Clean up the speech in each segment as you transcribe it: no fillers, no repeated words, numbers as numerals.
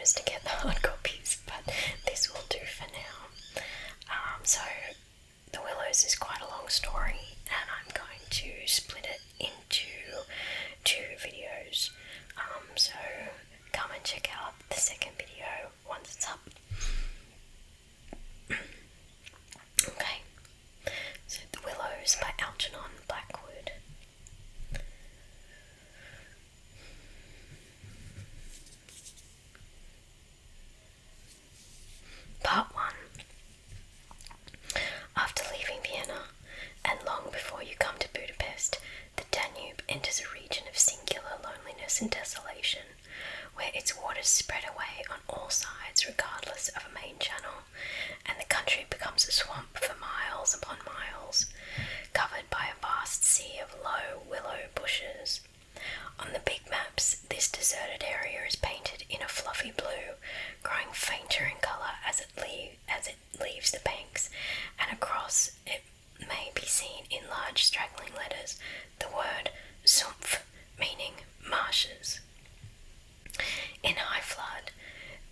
Willows to get the hard copies, but this will do for now. So the Willows is quite a long story, and I'm going to split it into 2 videos. So come and check out the second video once it's up. Okay, so The Willows by Algernon Blackwood. Part 1. After leaving Vienna, and long before you come to Budapest, the Danube enters a region of singular loneliness and desolation, where its waters spread away on all sides regardless of a main channel, and the country becomes a swamp for miles upon miles, covered by a vast sea of low willow bushes. On the big maps, this deserted area is painted in a fluffy blue, growing fainter in colour as it leaves the banks, and across it may be seen in large straggling letters the word Sumpf, meaning marshes. In high flood,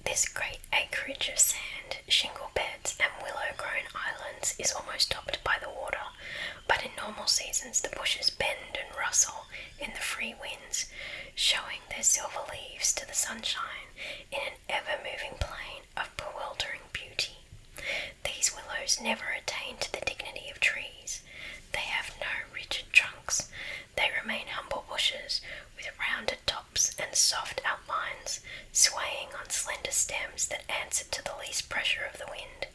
this great acreage of sand, shingle beds and willow-grown islands is almost topped by the water, but in normal seasons the bushes bend and rustle in the free winds, showing their silver leaves to the sunshine in an ever-moving plain of bewildering beauty. These willows never attain to the dignity of trees. They have no rigid trunks. They remain humble bushes with rounded tops and soft outlines, swaying on slender stems that answer to the least pressure of the wind,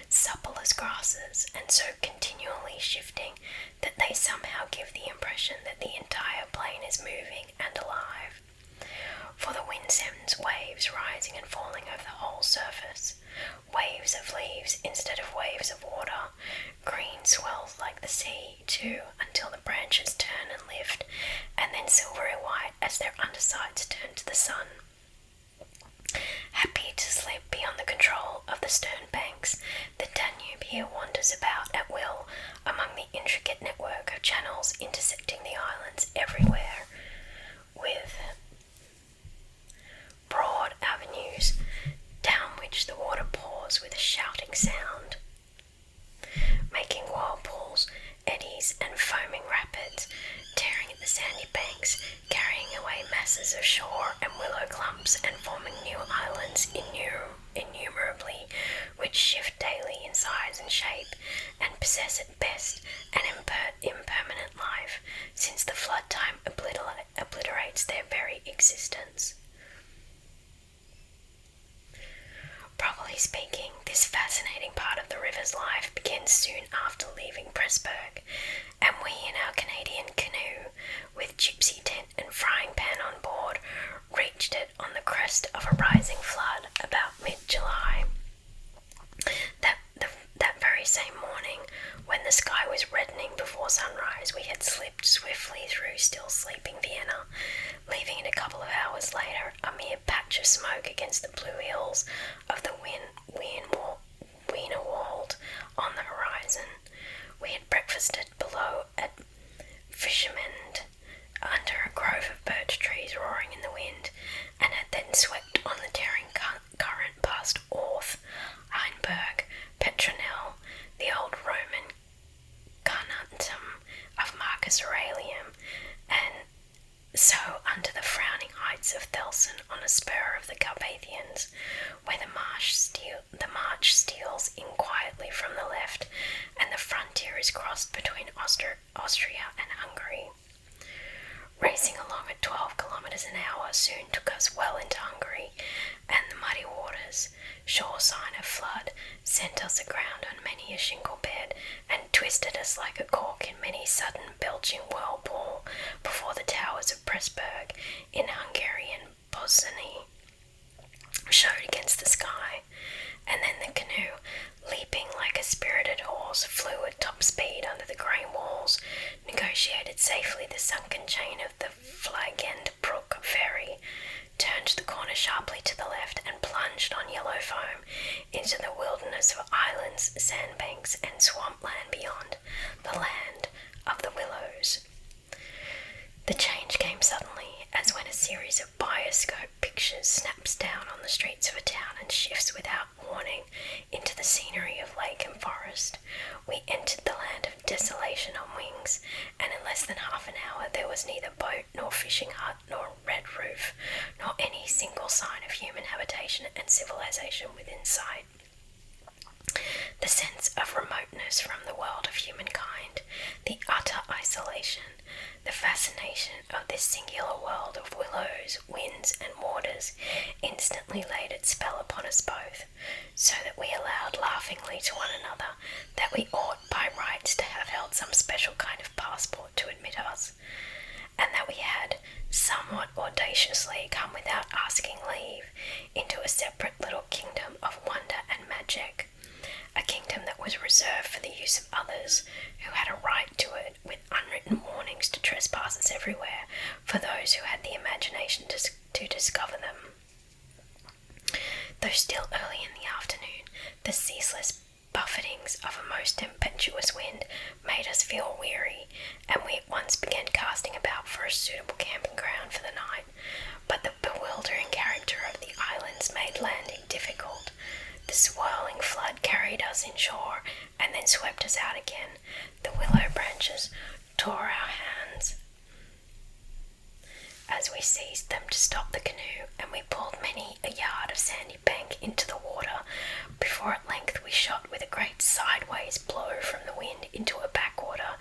supple as grasses and so continually shifting that they somehow give the impression that the entire plain is moving and alive. For the wind sends waves rising and falling over the whole surface, waves of leaves instead of waves of water. Green swells like the sea, too, until the branches turn and lift, and then silvery white as their undersides turn to the sun. Happy to slip beyond the control of the stern banks, the Danube here wanders about at will among the intricate network of channels intersecting the islands everywhere, with broad avenues down which the water pours with a shouting sound, making whirlpools, eddies and foaming rapids, tearing at the sandy banks, carrying away masses of shore and willow clumps and forming new islands innumerably, which shift daily in size and shape and possess at best an impermanent life, since the flood time obliterates their very existence. Properly speaking, this fascinating part of the river's life begins soon after leaving Pressburg, and we in our Canadian canoe, with gypsy tent and frying pan on board, reached it on the crest of a rising flood about mid-July. That very same morning, when the sky was reddening before sunrise, we had slipped swiftly through still sleeping Vienna, leaving it a couple of hours later a mere patch of smoke against the blue hills of the Wienerwald on the horizon. We had breakfasted below at Fischermende under a grove of birch trees roaring in the wind, and had then swept on the tearing current past Orth, Einberg, Petronell, the old Roman Carnuntum of Marcus Aurelian, and so under the frowning heights of Thelsen on a spur of the Carpathians, where the march steals in quietly from the left, and the frontier is crossed between Austria and Hungary. Racing along at 12 kilometres an hour soon took us well into Hungary, and the muddy waters, sure sign of flood, sent us aground on many a shingle bed, and twisted us like a cork in many sudden belching whirlpool before the towers of Pressburg in Hungarian Pozsony showed against the sky, and then the canoe, leaping like a spirited horse, flew at top speed under the grey walls, negotiated safely the sunken chain of the Flaggend Brook ferry, turned the corner sharply to the left, and plunged on yellow foam into the wilderness of islands, sandbanks, and swampland beyond, the land of the Willows. The change came suddenly, as when a series of bioscope pictures snaps down on the streets of a town and shifts without warning into the scenery of lake and forest. We entered the land of desolation on wings, and in less than half an hour there was neither boat nor fishing hut nor red roof, nor any single sign of human habitation and civilization within sight. The sense of remoteness from the world of humankind, the utter isolation, the fascination of this singular world of willows, winds, and waters instantly laid its spell upon us both, so that we allowed laughingly to one another that we ought by rights to have held some special kind of passport to admit us, and that we had, somewhat audaciously, come without asking leave into a separate little kingdom of wonder and magic, a kingdom that was reserved for the use of others who had a right to it, with unwritten warnings to trespassers everywhere for those who had the imagination to discover them. Though still early in the afternoon, the ceaseless buffetings of a most impetuous wind made us feel weary, and we at once began casting about for a suitable camping ground for the night, but the bewildering character of the islands made landing difficult. The swirling flood carried us inshore and then swept us out again. The willow branches tore our hands as we seized them to stop the canoe, and we pulled many a yard of sandy bank into the water before at length we shot with a great sideways blow from the wind into a backwater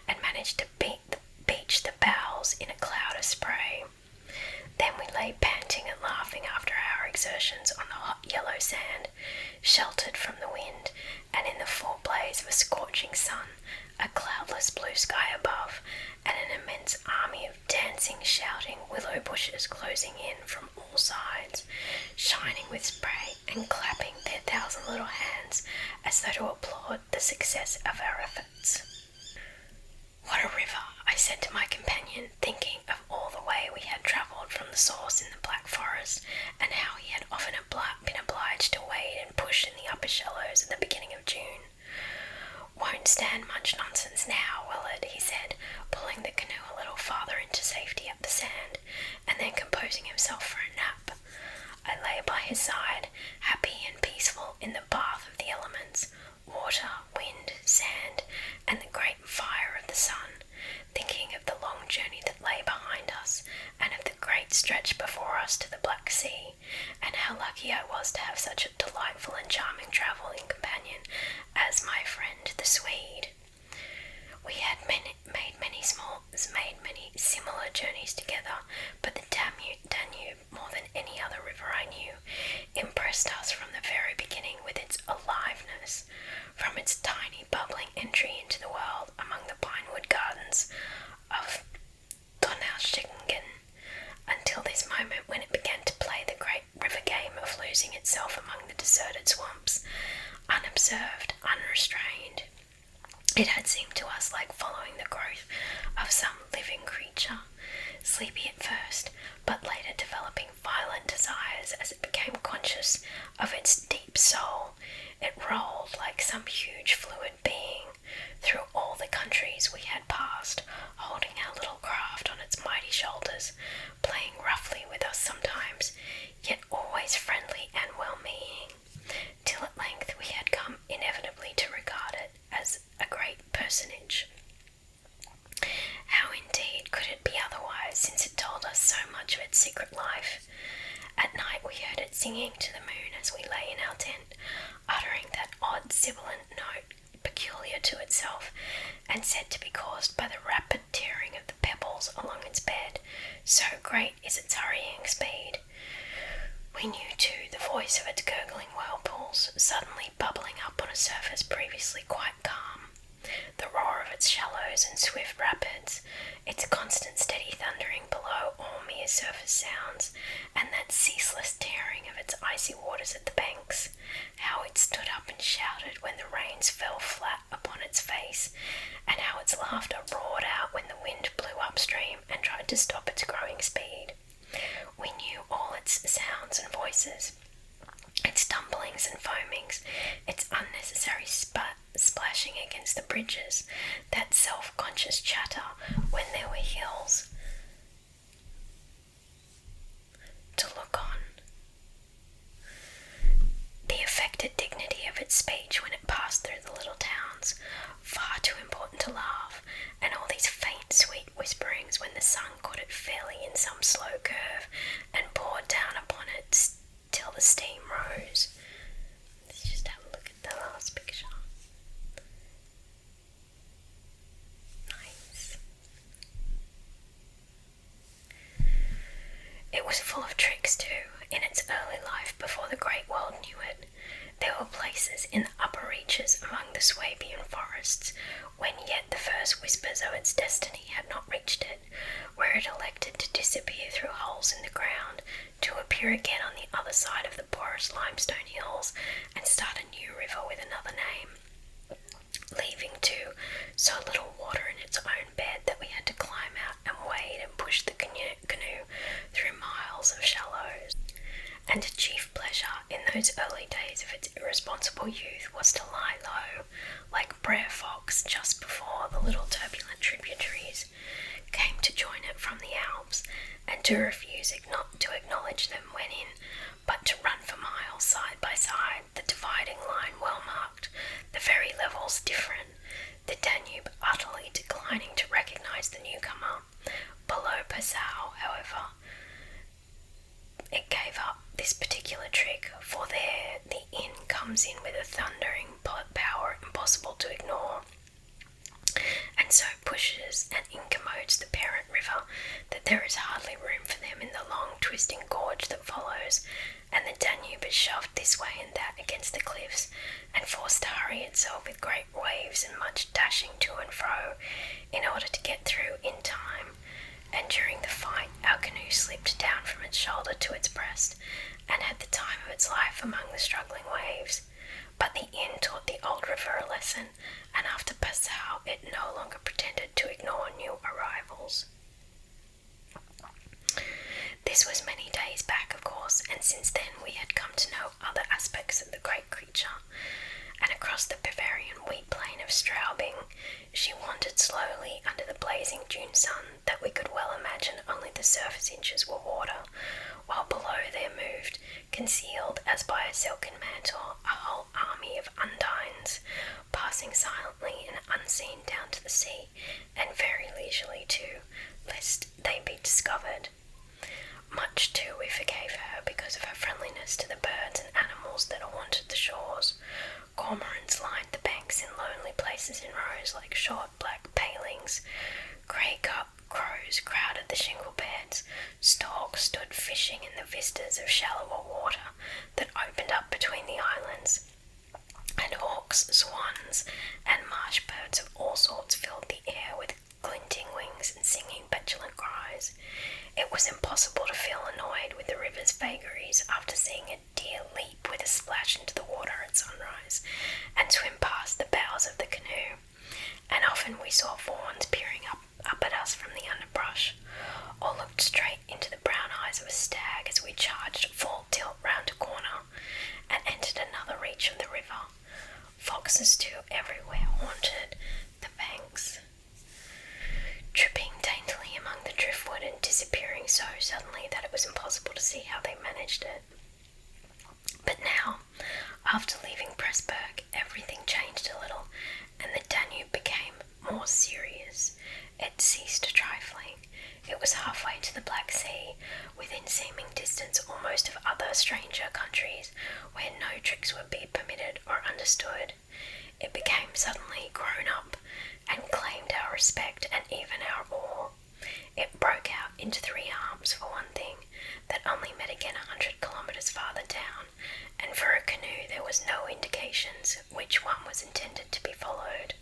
and managed to beach the bows in a cloud of spray. Then we lay panting and laughing after our exertions on the hot yellow sand, sheltered from the wind, and in the full blaze of a scorching sun, a cloudless blue sky above, and an immense army of dancing, shouting willow bushes closing in from all sides, shining with spray and clapping their 1,000 little hands as though to applaud the success of our efforts. "What a river," I said to my companion, thinking of all the way we had travelled from the source in the Black Forest, and how he had often been obliged to wade and push in the upper shallows at the beginning of June. "Won't stand much nonsense now, will it?" he said, pulling the canoe a little farther into safety up the sand, and then composing himself for a nap. I lay by his side, happy and peaceful in the bath of the elements, water, wind, sand, and the great fire of the sun, thinking of the long journey that lay behind us, and of the great stretch before us to the Black Sea, and how lucky I was to have such a delightful and charming travelling companion as my friend the Swede. We had made many similar journeys together, but the Danube, more than any other river I knew, impressed us from the very beginning with its aliveness, from its tiny bubbling entry into the world among the pinewood gardens of Donaueschingen, until this moment when it began to play the great river game of losing itself among the deserted swamps, unobserved, unrestrained. It had seemed to us like following the growth of some living creature, sleepy at first, but later developing violent desires as it became conscious of its deep soul. It rolled like some huge fluid being through all the countries we had passed, holding our little craft on its mighty shoulders, playing roughly with us sometimes, yet always friendly and well-meaning, till at length we had come inevitably to regard it as a great personage. How indeed could it be otherwise, since it told us so much of its secret life? At night we heard it singing to the moon as we lay in our tent, uttering that odd sibilant note peculiar to itself, and said to be caused by the rapid tearing of the pebbles along its bed, so great is its hurrying speed. We knew too the voice of its gurgling whirlpools, suddenly bubbling up on a surface previously quite calm, the roar of its shallows and swift rapids, its constant steady thundering below all mere surface sounds, and that ceaseless tearing of its icy waters at the banks, how it stood up and shouted when the rains fell flat upon its face, and how its laughter roared out when the wind blew upstream and tried to stop its growing speed. We knew all its sounds and voices, its tumblings and foamings, its unnecessary splashing against the bridges, that self-conscious chatter when there were hills Thanks to, in its early life before the great world knew it, there were places in the upper reaches among the Swabian forests, when yet the first whispers of its destiny had not reached it, where it elected to disappear through holes in the ground, to appear again on the other side of the porous limestone hills and start a new river with another name, leaving too so little water in its own bed that we had to climb out and wade and push the canoe through miles of shallows. And a chief pleasure in those early days of its irresponsible youth was to lie low, like Brer Fox, just before the little turbulent tributaries came to join it from the Alps, and to refuse not to acknowledge them when in, but to run for miles side by side, the dividing line well marked, the very levels different, the Danube utterly declining to recognise the newcomer. Below Passau, however, it gave up this particular trick, for there the inn comes in with a thundering power impossible to ignore, and so pushes and incommodes the parent river that there is hardly room for them in the long twisting gorge that follows, and the Danube is shoved this way and that against the cliffs, and forced to hurry itself with great waves and much dashing to and fro in order to get through in time. And during the fight our canoe slipped down from its shoulder to its breast, and had the time of its life among the struggling waves. But the inn taught the old river a lesson, and after Passau it no longer pretended to ignore new arrivals. This was many days back, of course, and since then we had come to know other aspects of the great creature, and across the Bavarian wheat plain of Straubing she wandered slowly under the blazing June sun that we could well imagine only the surface inches were water, while below there moved, concealed as by a silken mantle, a whole army of undines, passing silently and unseen down to the sea, and very leisurely too, lest they be discovered. Much too we forgave her because of her friendliness to the birds and animals that haunted the shores. Cormorants lined the banks in lonely places in rows like short black palings. Grey crows crowded the shingle beds. Storks stood fishing in the vistas of shallower water that opened up between the islands. And hawks, swans, and marsh birds of all sorts filled the air with glinting wings and singing petulant cries. It was impossible to feel annoyed with the river's vagaries after seeing a deer leap with a splash into the water at sunrise and swim past the bows of the canoe, and often we saw fawns peering up at us from the underbrush, or looked straight into the brown eyes of a stag as we charged full tilt round a corner and entered another reach of the river. Foxes too everywhere haunted the banks, tripping daintily among the driftwood and disappearing so suddenly that it was impossible to see how they managed it. But now, after leaving Pressburg, everything changed a little, and the Danube became more serious. It ceased trifling. It was halfway to the Black Sea, within seeming distance almost of other stranger countries, where no tricks would be permitted or understood. It became suddenly grown up, and claimed our respect and even our awe. It broke out into three arms, for one thing, that only met again 100 kilometres farther down, and for a canoe there was no indications which one was intended to be followed.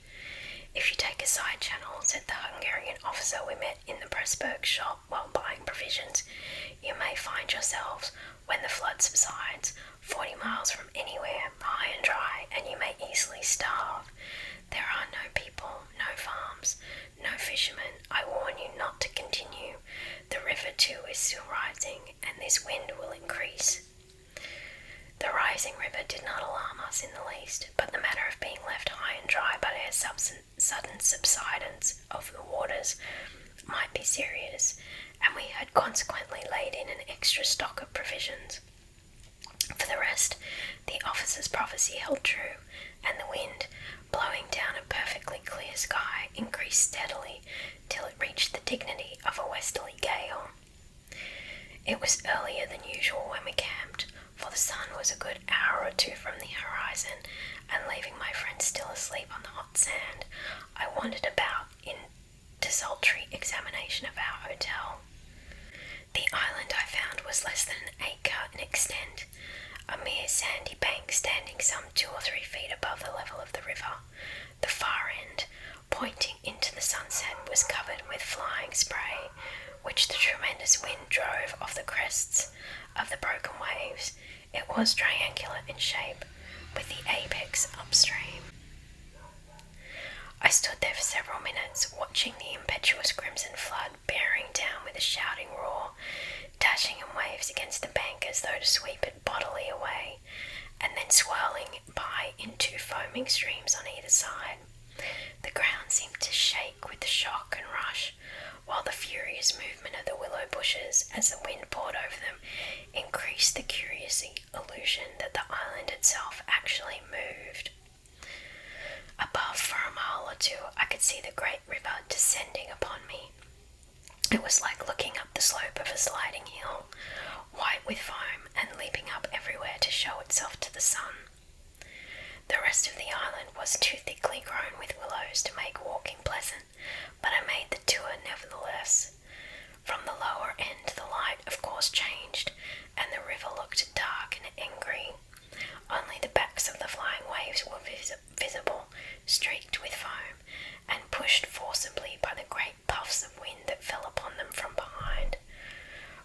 If you take a side channel, said the Hungarian officer we met in the Pressburg shop while buying provisions, you may find yourselves, when the flood subsides, 40 miles from anywhere, high and dry, and you may easily starve. There are no people, no farms, no fishermen. I warn you not to continue. The river too is still rising, and this wind will increase. The rising river did not alarm us in the least, but the matter of being left high and dry by a sudden subsidence of the waters might be serious, and we had consequently laid in an extra stock of provisions. For the rest, the officer's prophecy held true, and the wind, blowing down a perfectly clear sky, increased steadily till it reached the dignity of a westerly gale. It was earlier than usual when we camped, for the sun was a good hour or two from the horizon, and leaving my friend still asleep on the hot sand, I wandered about in desultory examination of our hotel. The island I found was less than an acre in extent, a mere sandy bank standing some 2 or 3 feet above the level of the river. The far end, pointing into the sunset, was covered with flying spray, which the tremendous wind drove off the crests of the broken waves. It was triangular in shape, with the apex upstream. I stood there for several minutes, watching the impetuous crimson flood bearing down with a shouting roar, dashing in waves against the bank as though to sweep it bodily away, and then swirling by in 2 foaming streams on either side. The ground seemed to shake with the shock and rush, while the furious movement of the willow bushes as the wind poured over them increased the curious illusion that the island itself actually moved. Above, for a mile or 2, I could see the great river descending upon me. It was like looking up the slope of a sliding hill, white with foam and leaping up everywhere to show itself to the sun. The rest of the island was too thickly grown with willows to make walking pleasant, but I made the tour nevertheless. From the lower end the light of course changed, and the river looked dark and angry. Only the backs of the flying waves were visible, streaked with foam, and pushed forcibly by the great puffs of wind that fell upon them from behind.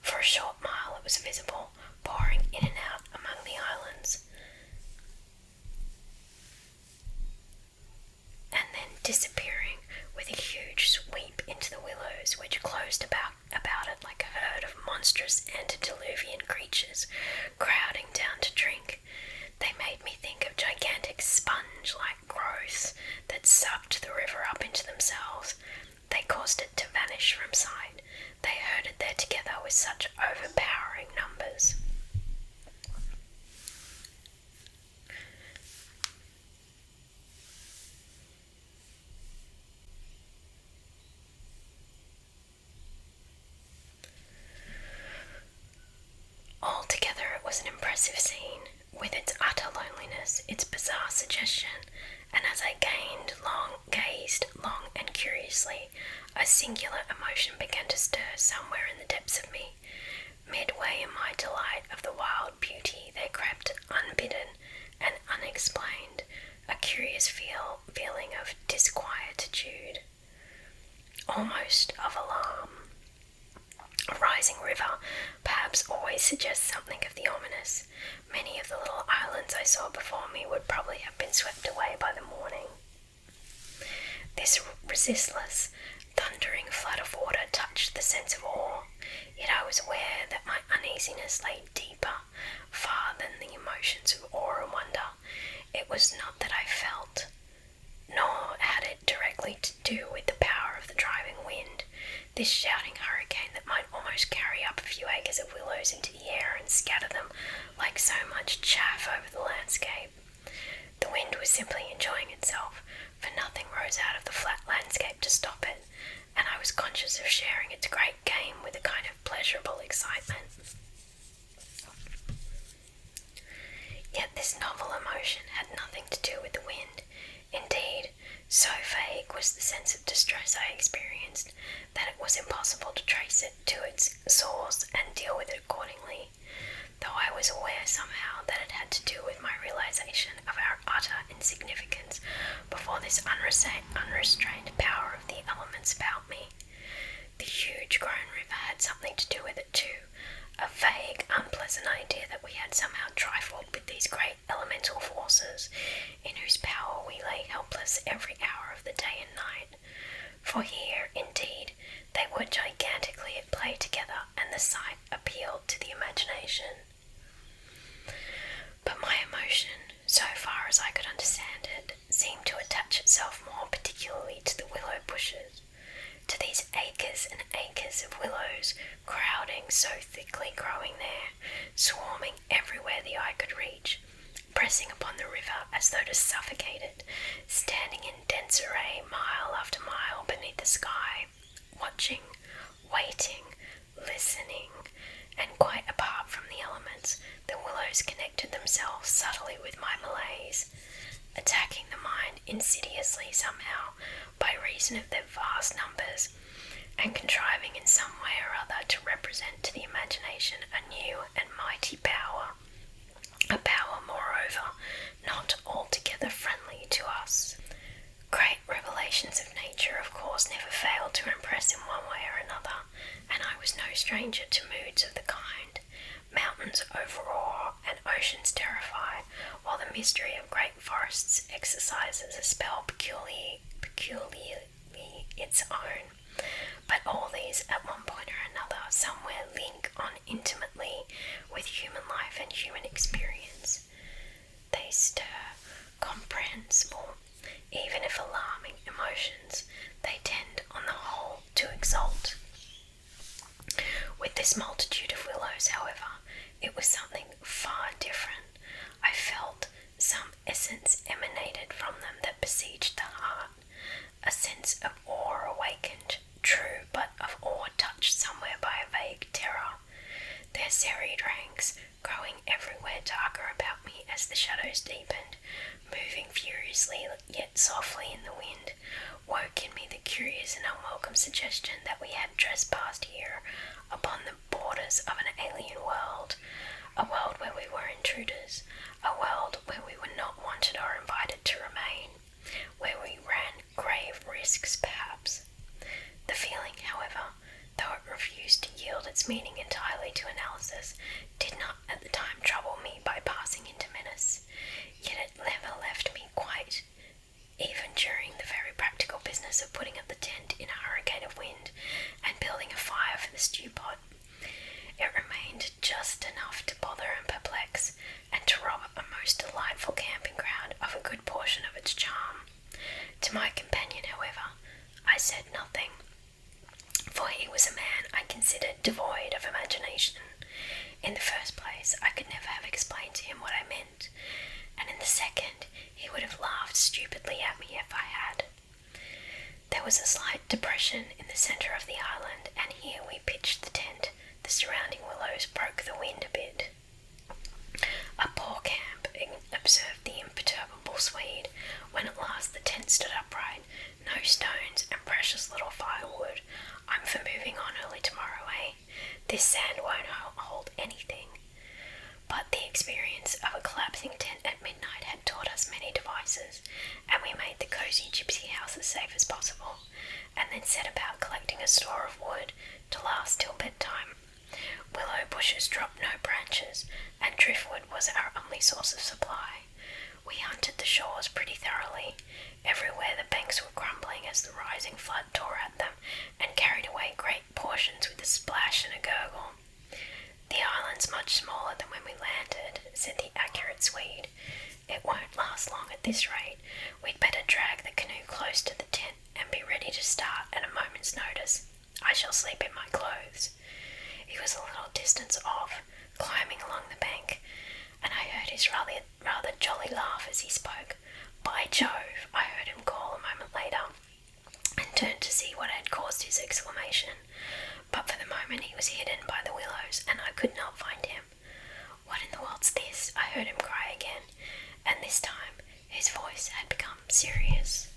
For a short mile it was visible, pouring in and out among the islands, and then disappearing with a huge sweep into the willows, which closed about it like a herd of monstrous antediluvian creatures crowding down to drink. They made me think of gigantic sponge-like growths that sucked the river up into themselves. They caused it to vanish from sight. They herded there together with such overpowering numbers. Altogether it was an impressive scene, with its utter loneliness, its bizarre suggestion, and as I gazed long and curiously, a singular emotion began to stir somewhere in the depths of me. Midway in my delight of the wild beauty there crept, unbidden and unexplained, a curious feeling of disquietude, almost of alarm. A rising river perhaps always suggests something of the ominous. Many of the little islands I saw before me would probably have been swept away by the morning. This resistless, thundering flood of water touched the sense of awe, yet I was aware that my uneasiness lay deeper, far than the emotions of awe and wonder. It was not that I felt, nor had it directly to do with the power of the driving wind, this shouting hurricane that might almost carry up a few acres of willows into the air and scatter them like so much chaff over the landscape. The wind was simply enjoying itself, for nothing rose out of the flat landscape to stop it, and I was conscious of sharing its great game with a kind of pleasurable excitement. Yet this novel emotion had nothing to do with the wind. Indeed, so vague was the sense of distress I experienced that it was impossible to trace it to its source and deal with it accordingly, though I was aware somehow that it had to do with my realization of our utter insignificance before this unrestrained power of the elements about me. The huge grown river had something to do with it too, a vague, unpleasant idea that we had somehow trifled with these great elemental forces, in whose power we lay helpless every hour of the day and night. For here, indeed, they were gigantically at play together, and the sight appealed to the imagination. But my emotion, so far as I could understand it, seemed to attach itself more particularly to the willow bushes, to these acres and acres of willows, crowding so thickly growing there, swarming everywhere the eye could reach, pressing upon the river as though to suffocate it, standing in dense array mile after mile beneath the sky, watching, waiting, listening, and quite apart from the elements, the willows connected themselves subtly with my malaise, attacking the mind insidiously somehow by reason of their vast numbers, and contriving in some way or other to represent to the imagination a new and mighty power, a power, moreover, not altogether friendly to us. Great revelations of nature, of course, never failed to impress in one way or another, and I was no stranger to moods of the kind. Mountains overawe and oceans terrify, while the mystery of great forests exercises a spell peculiarly its own. But all these, at one point or another, somewhere link on intimately with human life and human experience. They stir comprehensible, even if alarming, emotions. They tend, on the whole, to exalt. With this multitude of willows, however, it was something far different. I felt some essence emanated from them that besieged the heart, a sense of awe awakened, true, but of awe touched somewhere by a vague terror. Their serried ranks, growing everywhere darker about me as the shadows deepened, moving furiously yet softly in the wind, woke in me the curious and unwelcome suggestion that we had trespassed here upon the borders of an alien world, a world where we were intruders, a world where we were not wanted or invited to remain, where we ran grave risks perhaps. The feeling, however, though it refused to yield its meaning entirely to analysis, did not at the time trouble me by passing into menace, yet it never left me quite, even during the very practical business of putting up the tent in a hurricane of wind and building a fire for the stew pot. It remained just enough to bother and perplex, and to rob a most delightful camping ground of a good portion of its charm. To my companion, however, I said nothing, for he was a man I considered devoid of imagination. In the first place, I could never have explained to him what I meant, and in the second, he would have laughed stupidly at me if I had. There was a slight depression in the centre of the island, and here we pitched the tent. The surrounding willows broke the wind a bit. A poor camp, observed the imperturbable Swede, when at last the tent stood upright. No stones and precious little firewood. I'm for moving on early tomorrow, eh? This sand won't hold anything. But the experience of a collapsing tent at midnight had taught us many devices, and we made the cosy gypsy house as safe as possible, and then set about collecting a store of wood to last till bedtime. Willow bushes dropped no branches, and driftwood was our only source of supply. We hunted the shores pretty thoroughly. Everywhere the banks were crumbling as the rising flood tore at them and carried away great portions with a splash and a gurgle. The island's much smaller than when we landed, said the accurate Swede. It won't last long at this rate. We'd better drag the canoe close to the tent and be ready to start at a moment's notice. I shall sleep in my clothes. He was a little distance off, climbing along the bank, and I heard his rather jolly laugh as he spoke. By Jove, I heard him call a moment later, and turned to see what had caused his exclamation. But for the moment he was hidden by the willows, and I could not find him. What in the world's this? I heard him cry again, and this time his voice had become serious.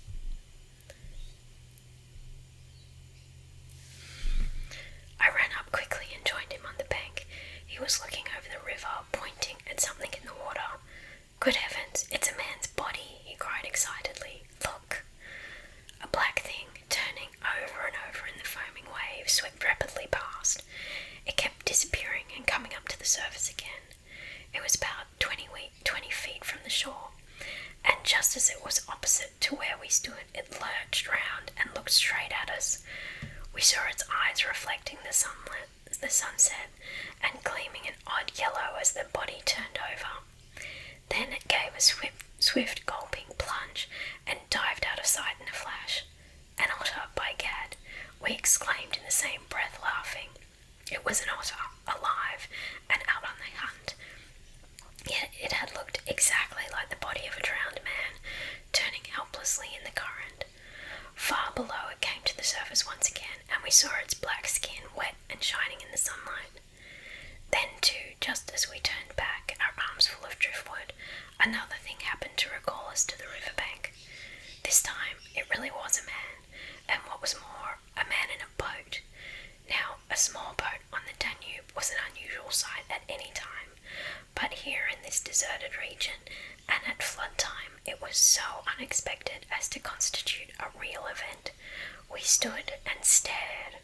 I ran up quickly and joined him on the bank. He was looking over the river, pointing at something in the water. Good heavens, it's a man's body, he cried excitedly. Look! A black thing, turning over and over in the foaming waves, swept rapidly past. It kept disappearing and coming up to the surface again. It was about 20 feet from the shore, and just as it was opposite to where we stood, it lurched round and looked straight at us. We saw its eyes reflecting the sunset, and gleaming an odd yellow as the body turned over. Then it gave a swift gulping plunge, and dived out of sight in a flash. An otter, by gad, we exclaimed in the same breath, laughing. It was an otter, alive, and out on the hunt. Yet it had looked exactly like the body of a drowned man, turning helplessly in the current. Far below it came to the surface once again, and we saw its black skin wet and shining in the sunlight. Then, too, just as we turned back, our arms full of driftwood, another thing happened to recall us to the riverbank. This time it really was a man, and what was more, a man in a boat. sight at any time, but here in this deserted region and at flood time it was so unexpected as to constitute a real event. We stood and stared.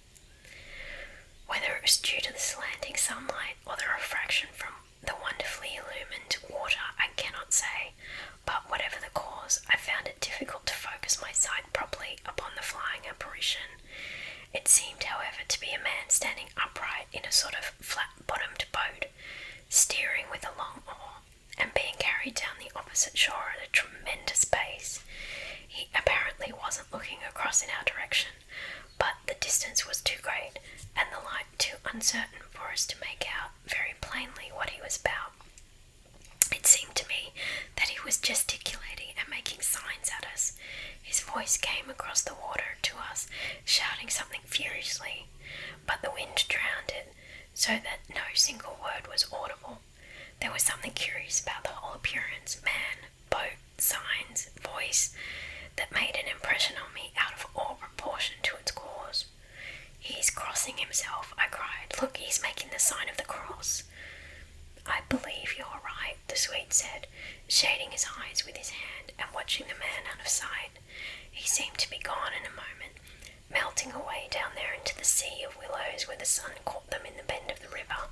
Whether it was due to the slanting sunlight or the refraction from the wonderfully illumined water, I cannot say, but whatever the cause, I found it difficult to focus my sight properly upon the flying apparition. It seemed, however, to be a man standing upright in a sort of flat-bottomed boat, steering with a long oar, and being carried down the opposite shore at a tremendous pace. He apparently wasn't looking across in our direction, but the distance was too great, and the light too uncertain for us to make out very plainly what he was about. It seemed to me that he was gesticulating and making signs at us. His voice came across the water to us, shouting something furiously, but the wind drowned it, so that no single word was audible. There was something curious about the whole appearance, man, boat, signs, voice, that made an impression on me out of all proportion to its cause. "He's crossing himself," I cried. "Look, he's making the sign of the cross." "I believe you're right," the Swede said, shading his eyes with his hand and watching the man out of sight. He seemed to be gone in a moment, melting away down there into the sea of willows where the sun caught them in the bend of the river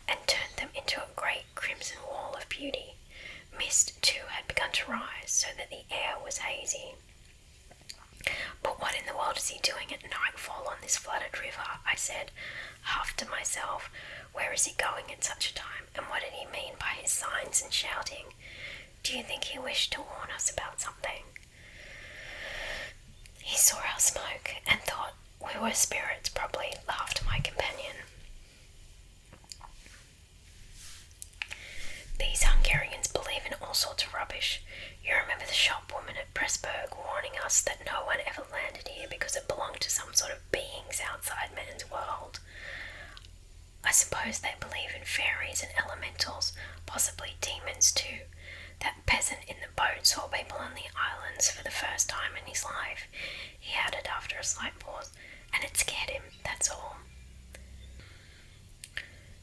and turned them into a great crimson wall of beauty. Mist, too, had begun to rise, so that the air was hazy. "But what in the world is he doing at nightfall on this flooded river?" I said, half to myself. "Where is he going at such a time, and what did he mean by his signs and shouting? Do you think he wished to warn us about something?" "He saw our smoke and thought we were spirits, probably," laughed my companion. "These Hungarians believe in all sorts of rubbish. You remember the shopwoman at Pressburg warning us that no one ever landed here because it belonged to some sort of beings outside man's world. I suppose they believe in fairies and elementals, possibly demons too. That peasant in the boat saw people on the islands for the first time in his life," he added after a slight pause, "and it scared him, that's all."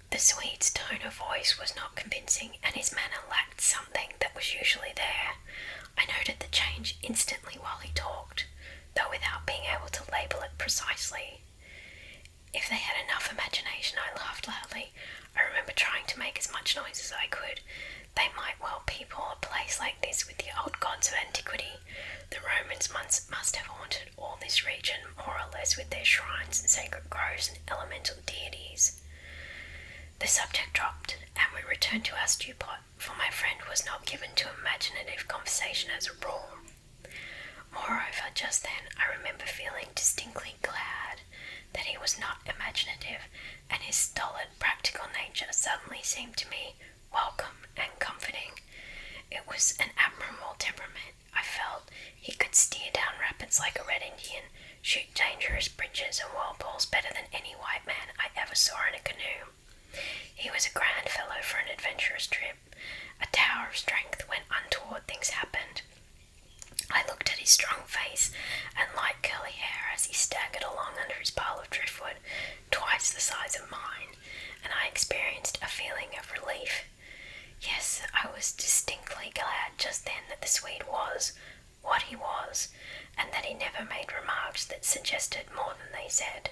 The Swede's tone of voice was not convincing, and his manner lacked something that was usually there. I noted the change instantly while he talked, though without being able to label it precisely. If they had enough imagination, I laughed loudly. I remember trying to make as much noise as I could. They might well people a place like this with the old gods of antiquity. The Romans must have haunted all this region more or less with their shrines and sacred groves and elemental deities. The subject dropped, and we returned to our stew pot, for my friend was not given to imaginative conversation as a rule. Moreover, just then I remember feeling distinctly glad that he was not imaginative, and his stolid, practical nature suddenly seemed to me welcome and comforting. It was an admirable temperament. I felt he could steer down rapids like a Red Indian, shoot dangerous bridges and whirlpools better than any white man I ever saw in a canoe. He was a grand fellow for an adventurous trip, a tower of strength when untoward things happened. I looked at his strong face and light curly hair as he staggered along under his pile of driftwood, twice the size of mine, and I experienced a feeling of relief. Yes, I was distinctly glad just then that the Swede was what he was, and that he never made remarks that suggested more than they said.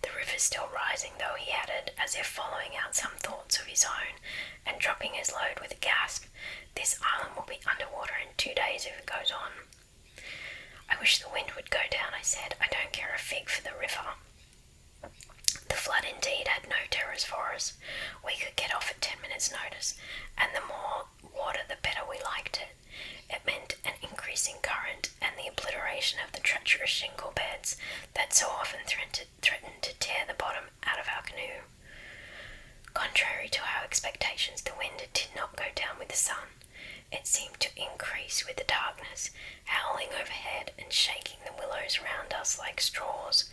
"The river's still rising, though," he added, as if following out some thoughts of his own, and dropping his load with a gasp. "This island will be underwater in 2 days if it goes on." "I wish the wind would go down," I said. "I don't care a fig for the river." The flood indeed had no terrors for us. We could get off at 10 minutes' notice, and the more water the better we liked it. It meant an increasing current and the obliteration of the treacherous shingle beds that so often threatened to tear the bottom out of our canoe. Contrary to our expectations, the wind did not go down with the sun. It seemed to increase with the darkness, howling overhead and shaking the willows round us like straws.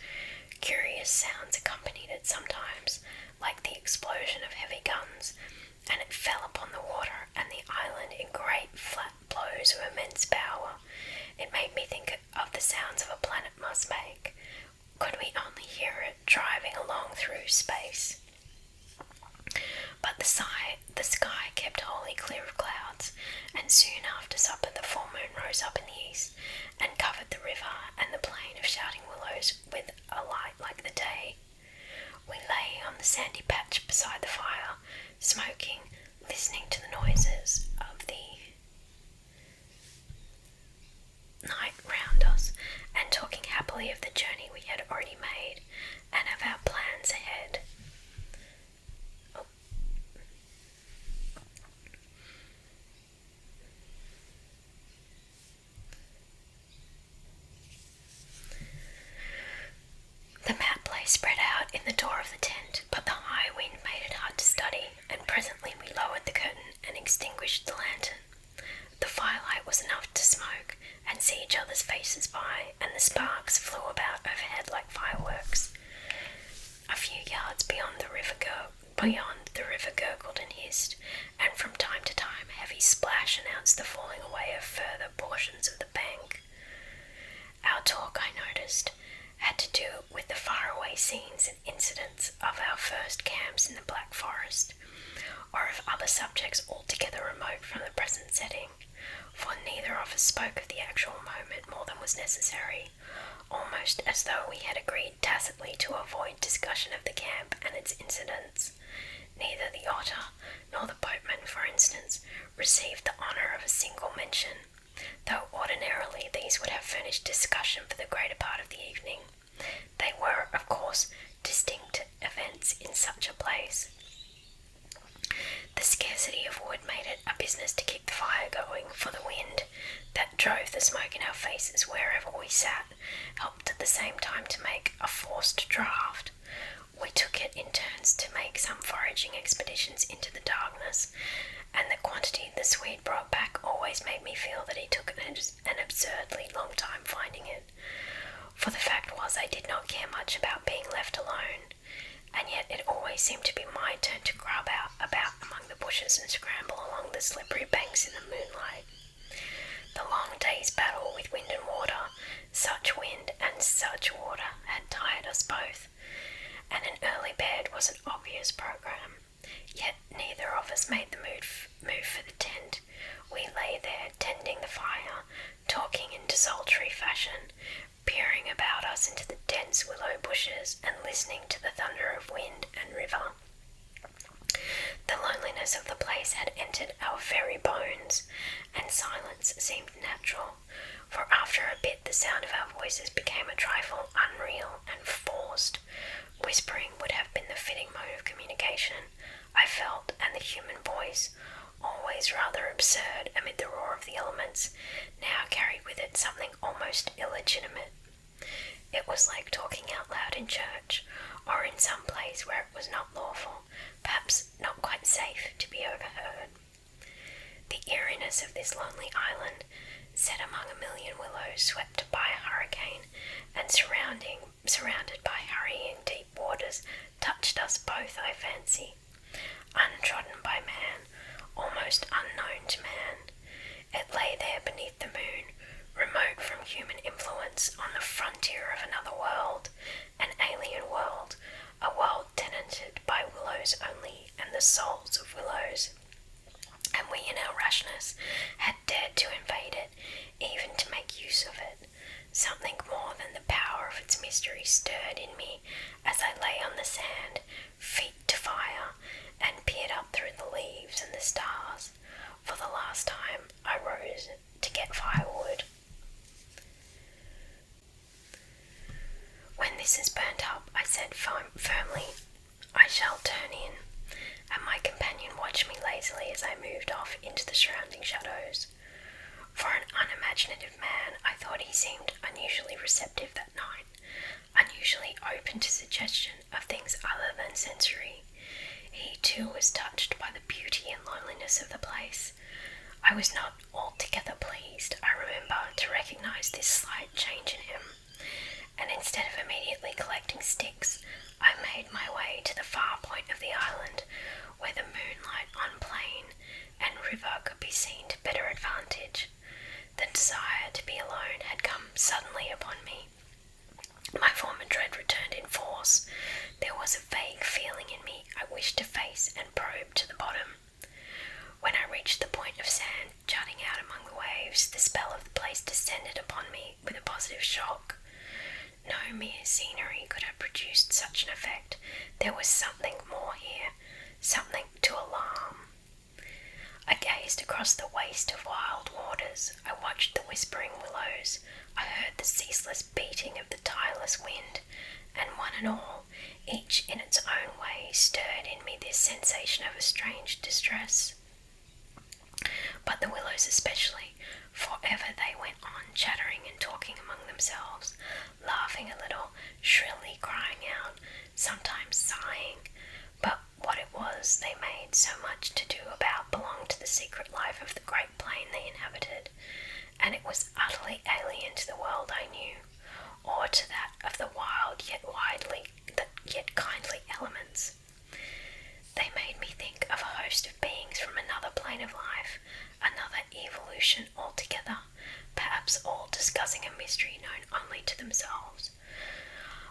Curious sounds accompanied it sometimes, like the explosion of heavy guns, and it fell upon the water and the island in great flat blows of immense power. It made me think of the sounds of a planet must make, could we only hear it driving along through space. soon after supper the full moon rose up in the east and covered the river and the plain of Shouting Willows with a light like the day. We lay on the sandy patch beside the fire, smoking, listening to the noises of the night round us, and talking happily of the journey we had already made and of our plans ahead. The map lay spread out in the door of the tent, but the high wind made it hard to study, and presently we lowered the curtain and extinguished the lantern. The firelight was enough to smoke and see each other's faces by, and the sparks flew about overhead like fireworks. A few yards beyond the river gurgled and hissed, and from time to time a heavy splash announced the falling away of further portions of the bank. Our talk, I noticed, had to do with the faraway scenes and incidents of our first camps in the Black Forest, or of other subjects altogether remote from the present setting, for neither of us spoke of the actual moment more than was necessary, almost as though we had agreed tacitly to avoid discussion of the camp and its incidents. Neither the otter nor the boatman, for instance, received the honour of a single mention, though ordinarily these would have furnished discussion for the greater part of the evening. They were, of course, distinct events in such a place. The scarcity of wood made it a business to keep the fire going, for the wind that drove the smoke in our faces wherever we sat helped at the same time to make a forced draught. We took it in turns to make some foraging expeditions into the darkness, and the quantity the Swede brought back always made me feel that he took an absurdly long time finding it, for the fact was I did not care much about being left alone, and yet it always seemed to be my turn to grub about among the bushes and scramble along the slippery banks in the moonlight. The long day's battle with wind and water, such wind and such water, had tired us both, and an early bed was an obvious programme. Yet neither of us made the move for the tent. We lay there, tending the fire, talking in desultory fashion, peering about us into the dense willow bushes and listening to the thunder of wind and river. The loneliness of the place had entered our very bones, and silence seemed natural, for after a bit the sound of our voices became a trifle unreal and forced. Whispering would have been the fitting mode of communication, I felt, and the human voice, always rather absurd amid the roar of the elements, now carried with it something almost illegitimate. It was like talking out loud in church, or in some place where it was not lawful, perhaps not quite safe, to be overheard. The eeriness of this lonely island, set among a million willows swept by a hurricane, and surrounded by hurrying deep waters, touched us both, I fancy. Untrodden by man, almost unknown to man, it lay there beneath the moon, remote from human influence, on the frontier of another world, an alien world, a world tenanted by willows only and the souls of willows. And we in our rashness had dared to invade it, even to make use of it. Something more than the power of its mystery stirred in me as I lay on the sand, feet to fire, and peered up through the leaves and the stars. For the last time I rose to get firewood. When this is burnt up, I said firmly, I shall turn in, and my companion watched me lazily as I moved off into the surrounding shadows. For an unimaginative man, I thought he seemed unusually receptive that night, unusually open to suggestion of things other than sensory. He too was touched by the beauty and loneliness of the place. I was not altogether pleased, I remember, to recognise this slight change in him, and instead of immediately collecting sticks, I made my way to the far point of the island, where the moonlight on plain and river could be seen to better advantage. The desire to be alone had come suddenly upon me. My former dread returned in force. There was a vague feeling in me I wished to face and probe to the bottom. When I reached the point of sand jutting out among the waves, the spell of the place descended upon me with a positive shock. No mere scenery could have produced such an effect. There was something more here, something to alarm. I gazed across the waste of wild waters. I watched the whispering willows. I heard the ceaseless beating of the tireless wind, and one and all, each in its own way, stirred in me this sensation of a strange distress. But the willows especially, for ever they went on chattering and talking among themselves, laughing a little, shrilly crying out, sometimes sighing. But what it was they made so much to do about belonged to the secret life of the great plain they inhabited, and it was utterly alien to the world I knew, or to that of the wild yet kindly elements. They made me think of a host of beings from another plane of life, another evolution altogether, perhaps all discussing a mystery known only to themselves.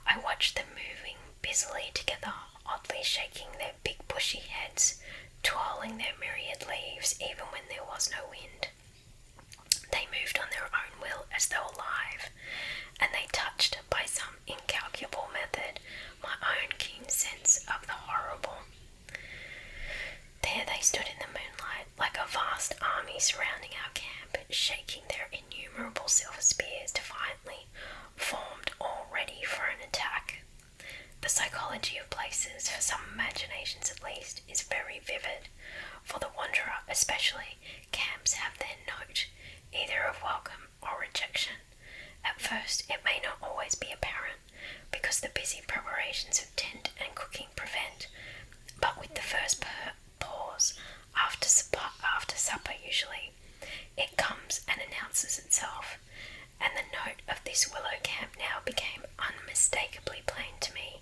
I watched them moving busily together, oddly shaking their big bushy heads, twirling their myriad leaves even when there was no wind. They moved on their own will as though alive, and they touched, by some incalculable method, my own keen sense of the horrible. There they stood in the moonlight, like a vast army surrounding our camp, shaking their innumerable silver spears defiantly, formed all ready for an attack. The psychology of places, for some imaginations at least, is very vivid. For the wanderer especially, camps have their note, either of welcome or rejection. At first it may not always be apparent, because the busy preparations of tent and cooking prevent, but with the first pause, after supper usually, it comes and announces itself, and the note of this willow camp now became unmistakably plain to me.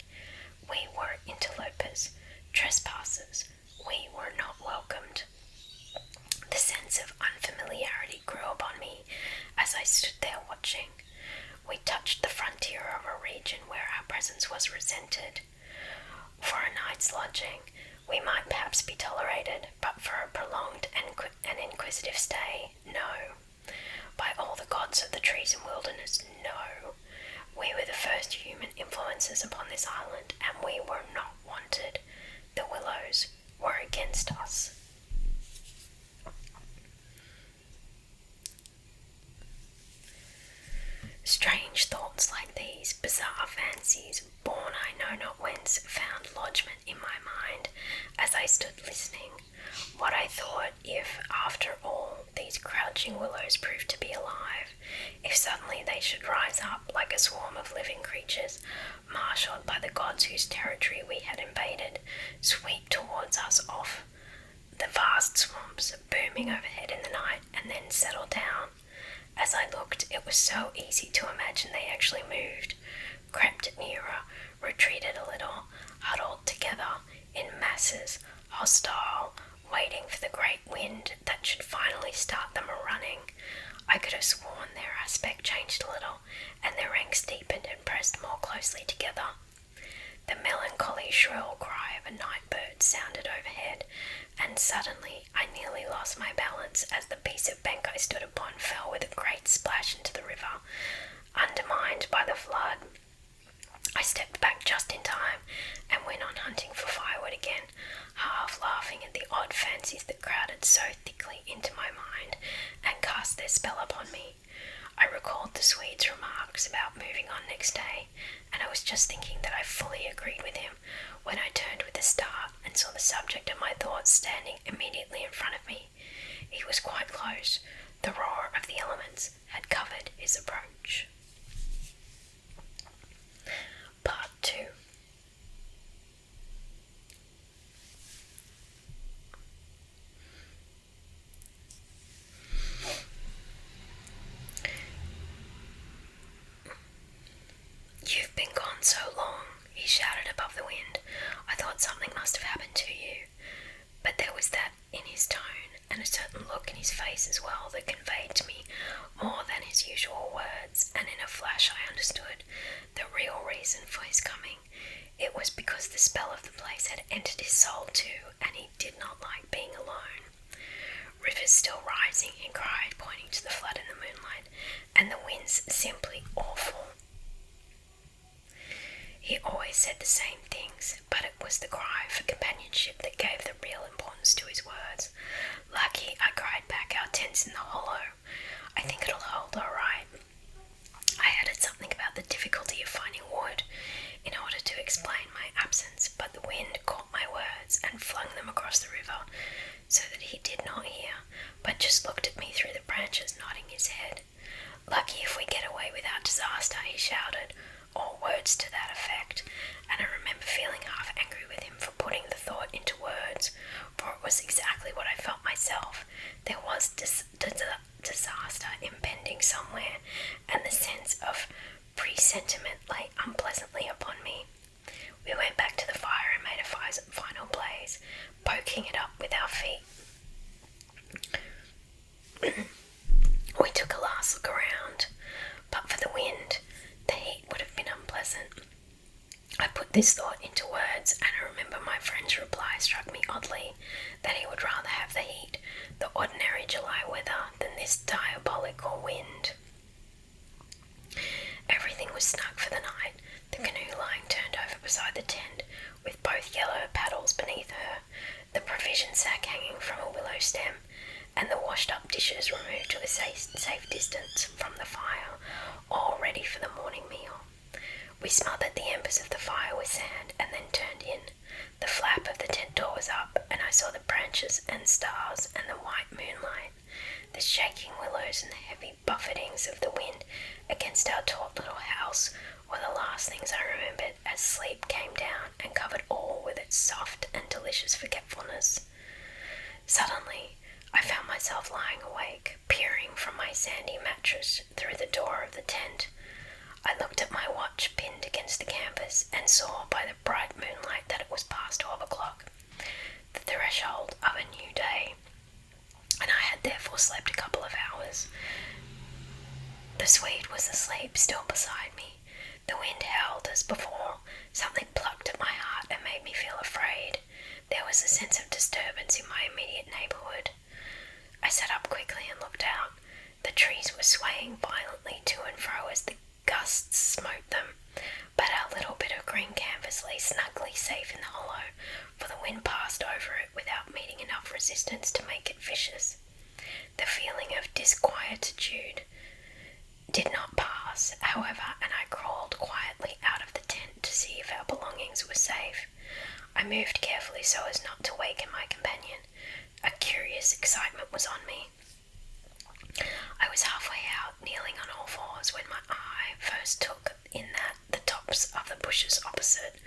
We were interlopers, trespassers. We were not welcomed. The sense of unfamiliarity grew upon me as I stood there watching. We touched the frontier of a region where our presence was resented. For a night's lodging, we might perhaps be tolerated, but for a prolonged and inquisitive stay, no. By all the gods of the trees and wilderness, no. We were the first human influences upon this island, and we were not wanted. The willows were against us. Strange thoughts like these, bizarre fancies, born I know not whence, found lodgment in my mind as I stood listening. What I thought, if, after all, these crouching willows proved to be alive, if suddenly they should rise up like a swarm of living creatures, marshalled by the gods whose territory we had invaded, sweep towards us off the vast swamps, booming overhead in the night, and then settle down. As I looked, it was so easy to imagine they actually moved, crept nearer, retreated a little, huddled together in masses, hostile, waiting for the great wind that should finally start them a-running. I could have sworn their aspect changed a little, and their ranks deepened and pressed more closely together. The melancholy shrill cry of a night bird sounded overhead, and suddenly I nearly lost my balance as the piece of bank I stood upon fell with a great splash into the river, undermined by the flood. I stepped back just in time and went on hunting for firewood again, half laughing at the odd fancies that crowded so thickly into my mind and cast their spell upon me. I recalled the Swede's remarks about moving on next day, and I was just thinking that I fully agreed with him when I turned with a start and saw the subject of my thoughts standing immediately in front of me. He was quite close. The roar of the elements had covered his approach. Part 2. "You've been gone so long," he shouted above the wind. "I thought something must have happened to you." But there was that in his tone, and a certain look in his face as well, that conveyed to me more than his usual words, and in a flash I understood the real reason for his coming. It was because the spell of the place had entered his soul too, and he did not like being alone. rivers still rising, he cried, pointing to the flood in the moonlight, and the winds simply awful. He always said the same things, but it was the cry for companionship that gave the real importance to his words. "Lucky," I cried back, "our tent's in the hollow. I think it'll hold all right." I added something about the difficulty of finding wood in order to explain my absence, but the wind caught my words and flung them across the river so that he did not hear, but just looked at me through the branches, nodding his head. "Lucky if we get away without disaster," he shouted, or words to that effect, and I remember feeling half angry with him for putting the thought into words, for it was exactly what I felt myself. There was disaster impending somewhere, and the sense of presentiment lay unpleasantly upon me. We went back to the fire and made a final blaze, poking it up with our feet. We took a last look around. But for the wind, the heat would have been unpleasant. I put this thought into words, and I remember my friend's reply struck me oddly, that he would rather have the heat, the ordinary July weather, than this diabolical wind. Everything was snug for the night, the canoe lying turned over beside the tent, with both yellow paddles beneath her, the provision sack hanging from a willow stem, and the washed-up dishes removed to a safe distance from the fire, all ready for the morning meal. We smothered the embers of the fire with sand and then turned in. The flap of the tent door was up, and I saw the branches and stars and the white moonlight. The shaking willows and the heavy buffetings of the wind against our taut little house were the last things I remembered as sleep came down and covered all with its soft and delicious forgetfulness. Suddenly, I found myself lying awake, peering from my sandy mattress through the door of the tent. I looked at my watch pinned against the canvas and saw by the bright moonlight that it was past 12 o'clock, the threshold of a new day, and I had therefore slept a couple of hours. The Swede was asleep, still beside me. The wind howled as before. Something plucked at my heart and made me feel afraid. There was a sense of disturbance in my immediate neighbourhood. I sat up quickly and looked out. The trees were swaying violently to and fro as the gusts smote them, but our little bit of green canvas lay snugly safe in the hollow, for the wind passed over it without meeting enough resistance to make it vicious. The feeling of disquietude did not pass, however, and I crawled quietly out of the tent to see if our belongings were safe. I moved carefully so as not to waken my companion. A curious excitement was on me. I was halfway out, kneeling on all fours, when my eye first took in the tops of the bushes opposite,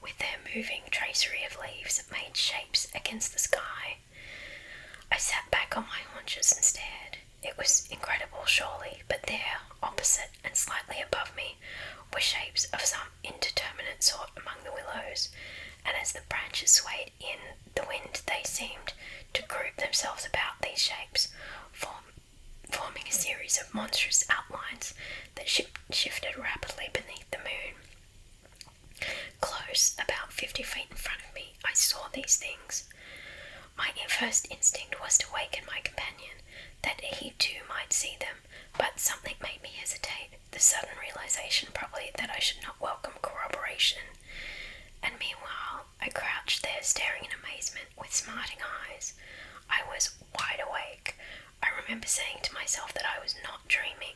with their moving tracery of leaves that made shapes against the sky. I sat back on my haunches and stared. It was incredible, surely, but there, opposite and slightly above me, were shapes of some indeterminate sort among the willows, and as the branches swayed in the wind, they seemed to group themselves about these shapes, forming a series of monstrous outlines that shifted rapidly beneath the moon. Close, about 50 feet in front of me, I saw these things. My first instinct was to waken my companion, that he too might see them, but something made me hesitate, the sudden realization probably that I should not welcome corroboration. And meanwhile, I crouched there staring in amazement with smarting eyes. I was wide awake. I remember saying to myself that I was not dreaming.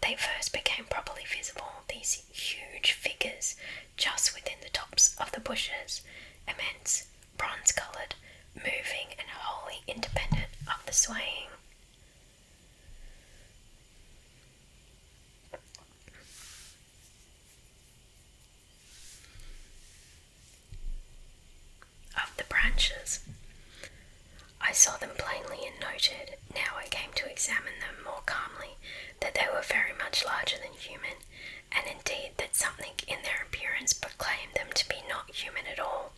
They first became properly visible, these huge figures just within the tops of the bushes, immense, bronze-coloured, moving and wholly independent of the swaying. Of the branches. I saw them plainly and noted, now I came to examine them more calmly, that they were very much larger than human, and indeed that something in their appearance proclaimed them to be not human at all.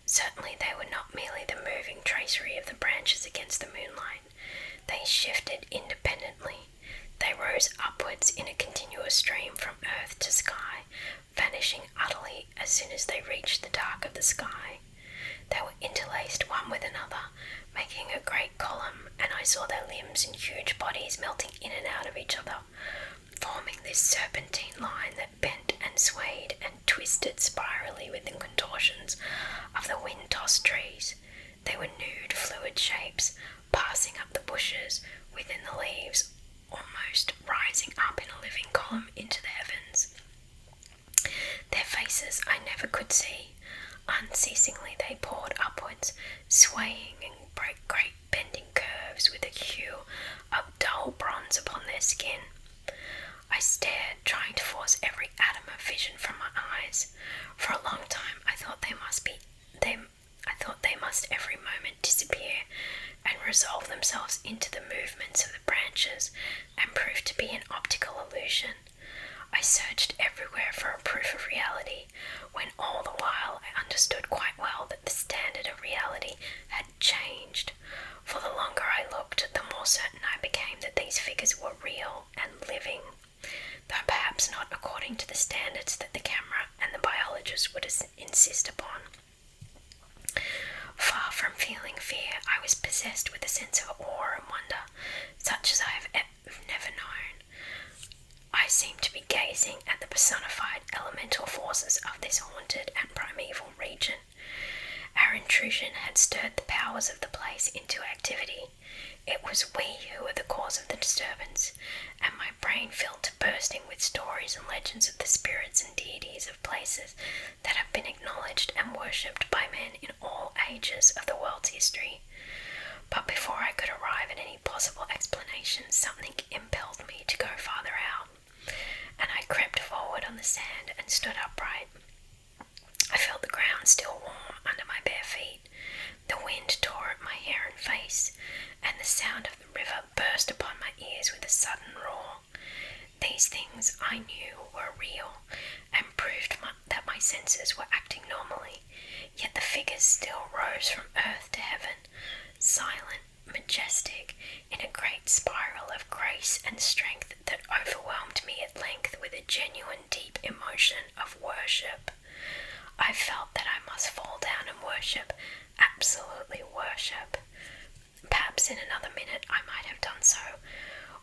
Certainly they were not merely the moving tracery of the branches against the moonlight. They shifted independently. They rose upwards in a continuous stream from earth to sky, vanishing utterly as soon as they reached the dark of the sky. They were interlaced one with another, making a great column, and I saw their limbs and huge bodies melting in and out of each other, forming this serpentine line that bent and swayed and twisted spirally with the contortions of the wind-tossed trees. They were nude, fluid shapes, passing up the bushes, within the leaves, almost rising up in a living column into the heavens. Their faces I never could see. Unceasingly they poured upwards, swaying in great bending curves with a hue of dull bronze upon their skin. I stared, trying to force every atom of vision from my eyes. For a long time I thought they must every moment disappear and resolve themselves into the movements of the branches and prove to be an optical illusion. I searched everywhere for a proof of reality, when all the while I understood quite well that the standard of reality had changed. For the longer I looked, the more certain I became that these figures were real and living, though perhaps not according to the standards that the camera and the biologist would insist upon. Far from feeling fear, I was possessed with a sense of awe and wonder, such as I have never known. I seemed to be gazing at the personified elemental forces of this haunted and primeval region. Our intrusion had stirred the powers of the place into activity. It was we who were the cause of the disturbance, and my brain filled to bursting with stories and legends of the spirits and deities of places that have been acknowledged and worshipped by men in all ages of the world's history. But before I could arrive at any possible explanation, something impelled me to go farther out, and I crept forward on the sand and stood upright. I felt the ground still warm under my bare feet. The wind tore at my hair and face, and the sound of the river burst upon my ears with a sudden roar. These things I knew were real, and proved that my senses were acting normally, yet the figures still rose from earth to heaven, silent, majestic, in a great spiral of grace and strength that overwhelmed me at length with a genuine deep emotion of worship. I felt that I must fall down and worship, absolutely worship. Perhaps in another minute I might have done so,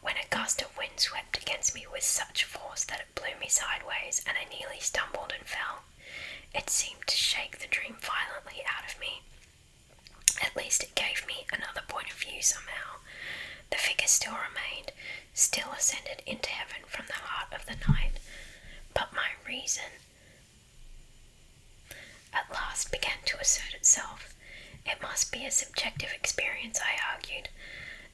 when a gust of wind swept against me with such force that it blew me sideways, and I nearly stumbled and fell. It seemed to shake the dream violently out of me. At least it gave me another point of view somehow. The figure still remained, still ascended into heaven from the heart of the night, but my reason at last began to assert itself. It must be a subjective experience, I argued,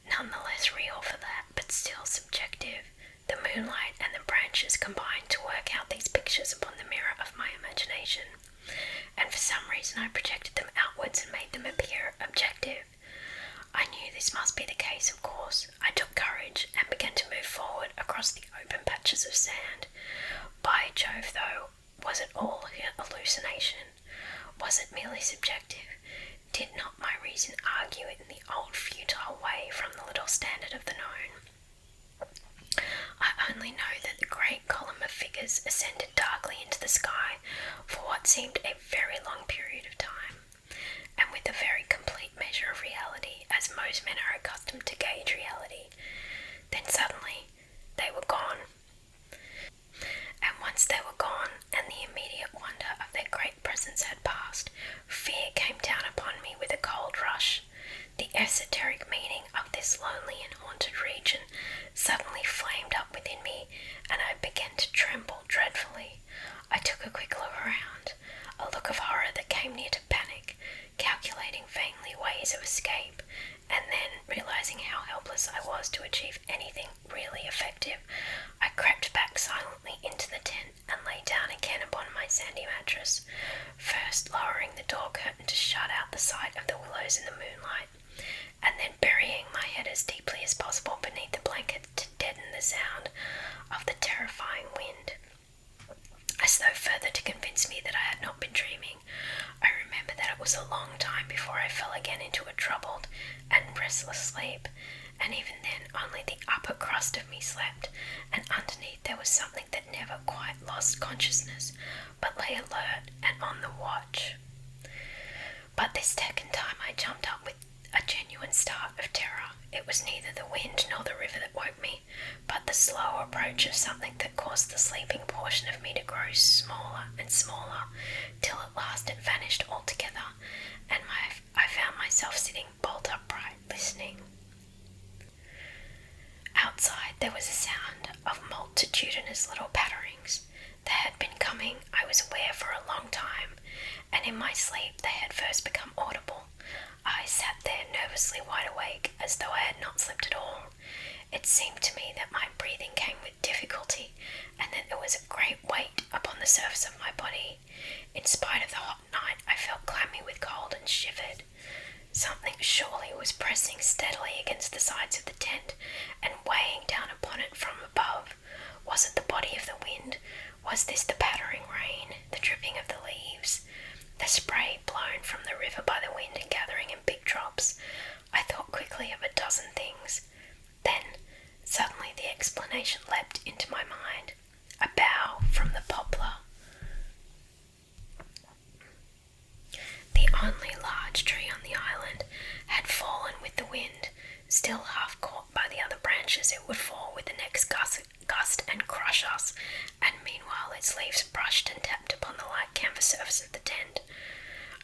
none the less real for that, but still subjective. The moonlight and the branches combined to work out these pictures upon the mirror of my imagination, and for some reason I projected them outwards and made them appear objective. I knew this must be the case, of course. I took courage and began to move forward across the open patches of sand. By Jove, though, was it all hallucination? Was it merely subjective? Did not my reason argue it in the old futile way from the little standard of the known? I only know that the great column of figures ascended darkly into the sky for what seemed a very long period of time, and with a very complete measure of reality, as most men are accustomed to gauge reality. Then suddenly they were gone. And once they were gone, and the immediate wonder of their great presence had passed, fear came down upon me with a cold rush. The esoteric meaning of this lonely and haunted region suddenly flamed up within me, and I began to tremble dreadfully. I took a quick look around, a look of horror that came near to panic, calculating vainly ways of escape, and then, realizing how helpless I was to achieve anything really effective, I crept back silently into the tent and lay down again upon my sandy mattress, first lowering the door curtain to shut out the sight of the willows in the moonlight, and then burying my head as deeply as possible beneath the blanket to deaden the sound of the terrifying wind. As though further to convince me that I had not been dreaming, I remember that it was a long time before I fell again into a troubled and restless sleep, and even then only the upper crust of me slept, and underneath there was something that never quite lost consciousness, but lay alert and on the watch. But this This second time I jumped up with a genuine start of terror. It was neither the wind nor the river that woke me, but the slow approach of something that caused the sleeping portion of me to grow smaller and smaller, till at last it vanished altogether, and I found myself sitting bolt upright, listening. Outside there was a sound of multitudinous little patterings. They had been coming, I was aware, for a long time, and in my sleep they had first become audible. I sat there nervously wide awake, as though I had not slept at all. It seemed to me that my breathing came with difficulty, and that there was a great weight upon the surface of my body. In spite of the hot night, I felt clammy with cold and shivered. Something surely was pressing steadily against the sides of the tent, and weighing down upon it from above. Was it the body of the wind? Was this the pattering rain, the dripping of the leaves, the spray blown from the river by the wind and gathering in big drops? I thought quickly of a dozen things. Then, suddenly the explanation leapt into my mind. A bough from the poplar. The only large tree on the island had fallen with the wind. Still half caught by the other branches, it would fall with the next gust and crush us, and meanwhile its leaves brushed and tapped upon the light canvas surface of the tent.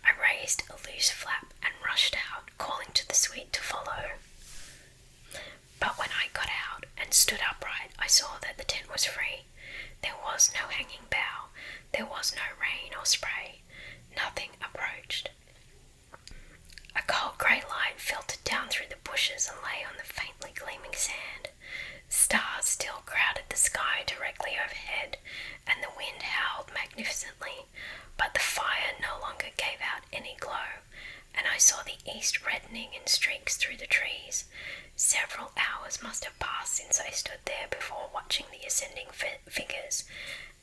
I raised a loose flap and rushed out, calling to the suite to follow. But when I got out and stood upright, I saw that the tent was free. There was no hanging bough. There was no rain or spray. Nothing approached. A cold grey light filtered down through the bushes and lay on the faintly gleaming sand. Stars still crowded the sky directly overhead, and the wind howled magnificently, but the fire no longer gave out any glow, and I saw the east reddening in streaks through the trees. Several hours must have passed since I stood there before watching the ascending figures,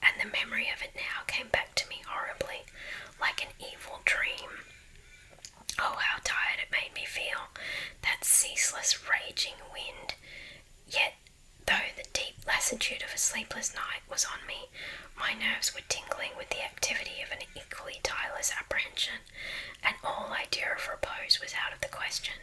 and the memory of it now came back to me horribly, like an evil dream. Oh, how tired it made me feel, that ceaseless raging wind. Yet, though the deep lassitude of a sleepless night was on me, my nerves were tingling with the activity of an equally tireless apprehension, and all idea of repose was out of the question.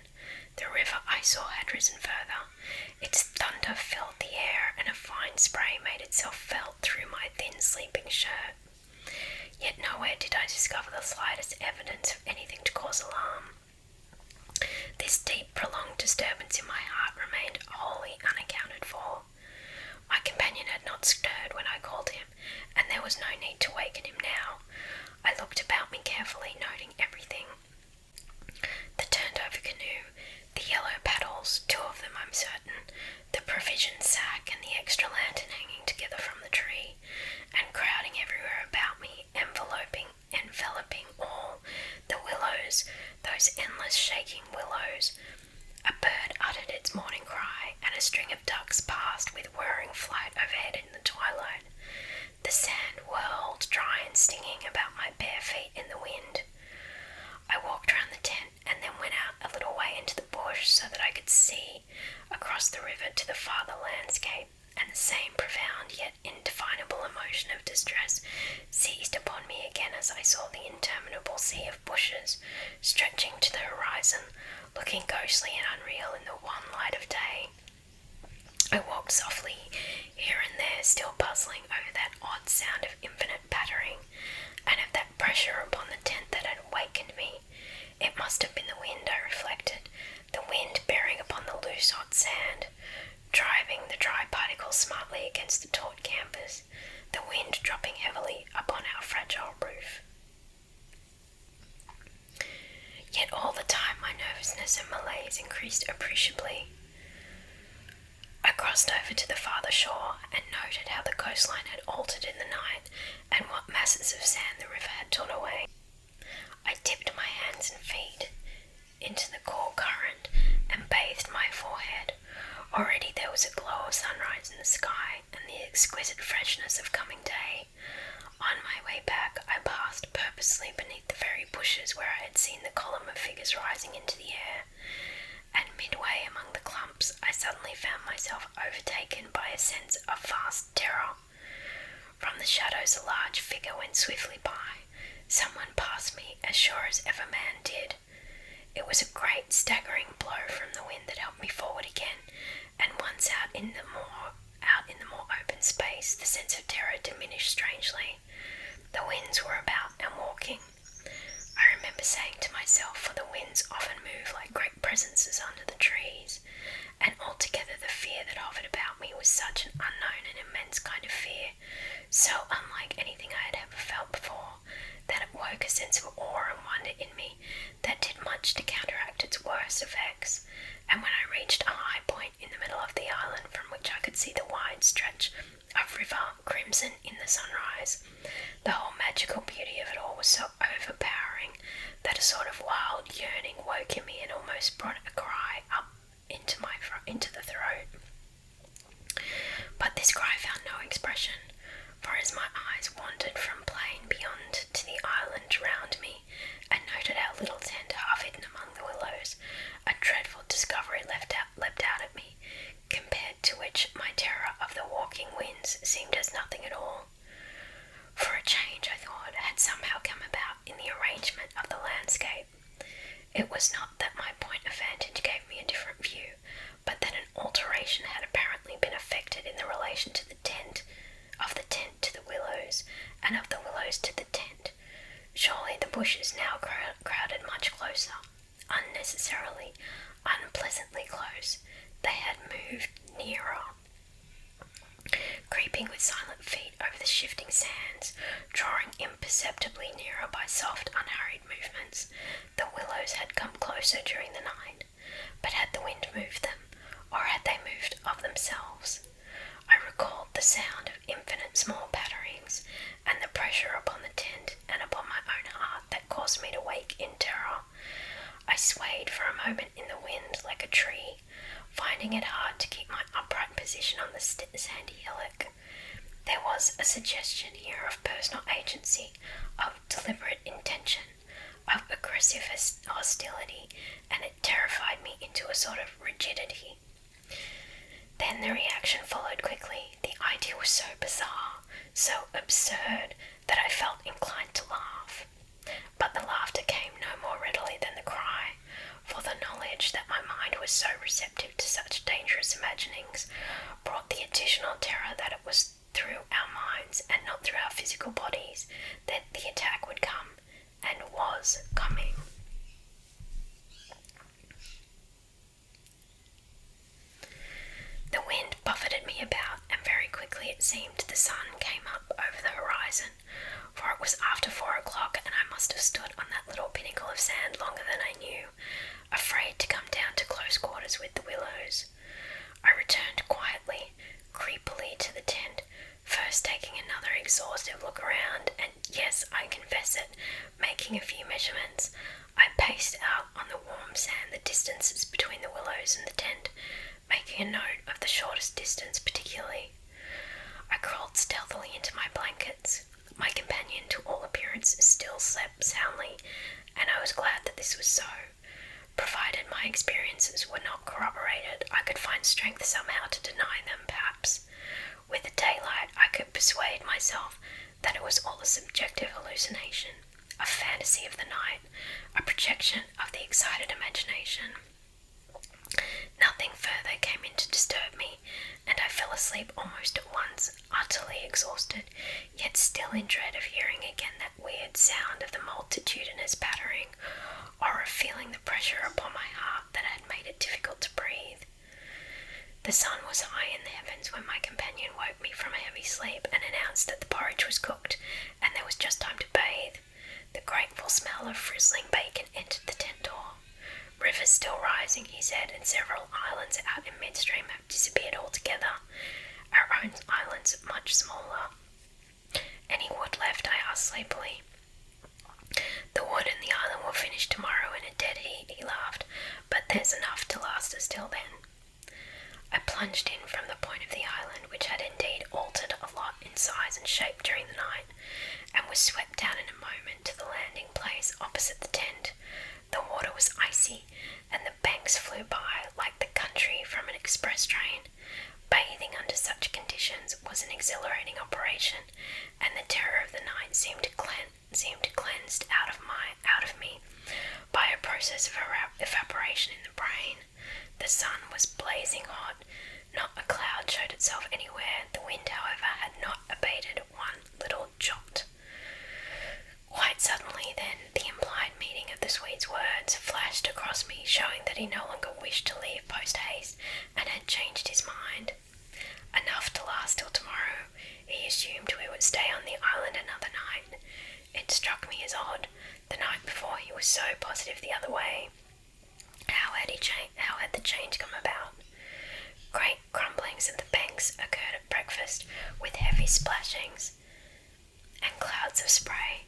The river, I saw, had risen further. Its thunder filled the air, and a fine spray made itself felt through my thin sleeping shirt. Yet nowhere did I discover the slightest evidence of anything to cause alarm. This deep, prolonged disturbance in my heart remained wholly unaccounted for. My companion had not stirred when I called him, and there was no need to waken him now. I looked about me carefully, noting everything. The turned-over canoe, the yellow paddles, 2 of them I'm certain, the provision sack and the extra lantern hanging together from the tree, and crowding everywhere about me, enveloping all, the willows, those endless shaking willows. A bird uttered its morning cry, and a string of ducks passed with whirring flight overhead in the twilight. The sand whirled dry and stinging about my bare feet in the wind. I walked round the tent and then went out a little way into the bush so that I could see across the river to the farther landscape, and the same profound yet indefinable emotion of distress seized upon me again as I saw the interminable sea of bushes stretching to the horizon, looking ghostly and unreal in the wan light of day. I walked softly here and there, still puzzling over that odd sound of infinite pattering, and of that pressure upon the tent that had awakened me. It must have been the wind, I reflected, the wind bearing upon the loose hot sand, driving the dry particles smartly against the taut canvas, the wind dropping heavily upon our fragile roof. Yet all the time my nervousness and malaise increased appreciably. I crossed over to the farther shore and noted how the coastline had altered in the night, and what masses of sand the river had torn away. I dipped my hands and feet into the cool current and bathed my forehead. Already there was a glow of sunrise in the sky and the exquisite freshness of coming day. On my way back, I passed purposely beneath the very bushes where I had seen the column of figures rising into the air, and midway among the clumps I suddenly found myself overtaken by a sense of vast terror. From the shadows a large figure went swiftly by. Someone passed me as sure as ever man did. It was a great staggering blow from the wind that helped me forward again, and once out in the more open space, the sense of terror diminished strangely. The winds were about and walking. I remember saying to myself, for the winds often move like great presences under the trees, and altogether the fear that hovered about me was such an unknown and immense kind of fear, so unlike anything I had ever felt before, that it woke a sense of awe and wonder in me that did much to counteract its worst effects. And when I reached a high point in the middle of the island from which I could see the wide stretch of river crimson in the sunrise, the whole magical beauty of it all was so overpowering that a sort of wild yearning woke in me and almost brought a cry up into the throat. But this cry found no expression, for as my eyes wandered from plain beyond to the island round me, and noted our little tent half hidden among the willows, a dreadful discovery leapt out at me, compared to which my terror of the walking winds seemed as nothing at all. For a change, I thought, had somehow come about in the arrangement of the landscape. It was not that my point of vantage gave me a different view, but that an alteration had apparently been effected in the relation to the tent, of the tent to the willows, and of the willows to the tent. Surely the bushes now crowded much closer, unnecessarily, unpleasantly close. They had moved nearer, creeping with silent feet over the shifting sands, drawing imperceptibly nearer by soft, unhurried movements. The willows had come closer during the night, but had the wind moved them, or had they moved of themselves? I recalled the sound of infinite small patterings, and the pressure upon the tent and upon my own heart that caused me to wake in terror. I swayed for a moment in the wind like a tree, finding it hard to keep my upright position on the sandy hillock. There was a suggestion here of personal agency, of deliberate intention, of aggressive hostility, and it terrified me into a sort of rigidity. Then the reaction followed quickly. The idea was so bizarre, so absurd, that I felt inclined to laugh. But the laughter came no more readily than the cry, for the knowledge that my mind was so receptive to such dangerous imaginings brought the additional terror that it was through our minds and not through our physical bodies that the attack would come, and was coming. The wind buffeted me about, and very quickly it seemed the sun came up over the horizon, for it was after 4 o'clock, and I must have stood on that little pinnacle of sand longer than I knew, afraid to come down to close quarters with the willows. I returned quietly, creepily to the tent, first taking another exhaustive look around, and yes, I confess it, making a few measurements. I paced out on the warm sand the distances between the willows and the tent, making a note of the shortest distance particularly. I crawled stealthily into my blankets. My companion, to all appearance, still slept soundly, and I was glad that this was so. Provided my experiences were not corroborated, I could find strength somehow to deny them, perhaps. With the daylight, I could persuade myself that it was all a subjective hallucination, a fantasy of the night, a projection of the excited imagination. Nothing further came in to disturb me, and I fell asleep almost at once, utterly exhausted, yet still in dread of hearing again that weird sound of the multitudinous pattering, or of feeling the pressure upon my heart that had made it difficult to breathe. The sun was high in the heavens when my companion woke me from a heavy sleep and announced that the porridge was cooked, and there was just time to bathe. The grateful smell of frizzling bacon entered the tent door. Rivers still rising, he said, and several islands out in midstream have disappeared altogether. Our own island's much smaller. Any wood left? I asked sleepily. The wood and the island will finish tomorrow in a dead heat, he laughed, but there's enough to last us till then. I plunged in from the point of the island, which had indeed altered a lot in size and shape during the night, and was swept down in a moment to the landing place opposite the tent. The water was icy, and the banks flew by like the country from an express train, Bathing under such conditions was an exhilarating operation, and the terror of the night seemed cleansed out of me by a process of evaporation in the brain. The sun was blazing hot. Not a cloud showed itself anywhere. The wind, however, had not abated one little jot. Quite suddenly, then, the implied meaning of the Swede's words flashed across me, showing that he no longer wished to leave post-haste and had changed his mind. Enough to last till tomorrow. He assumed we would stay on the island another night. It struck me as odd. The night before he was so positive the other way. How had the change come about? Great crumblings of the banks occurred at breakfast, with heavy splashings and clouds of spray,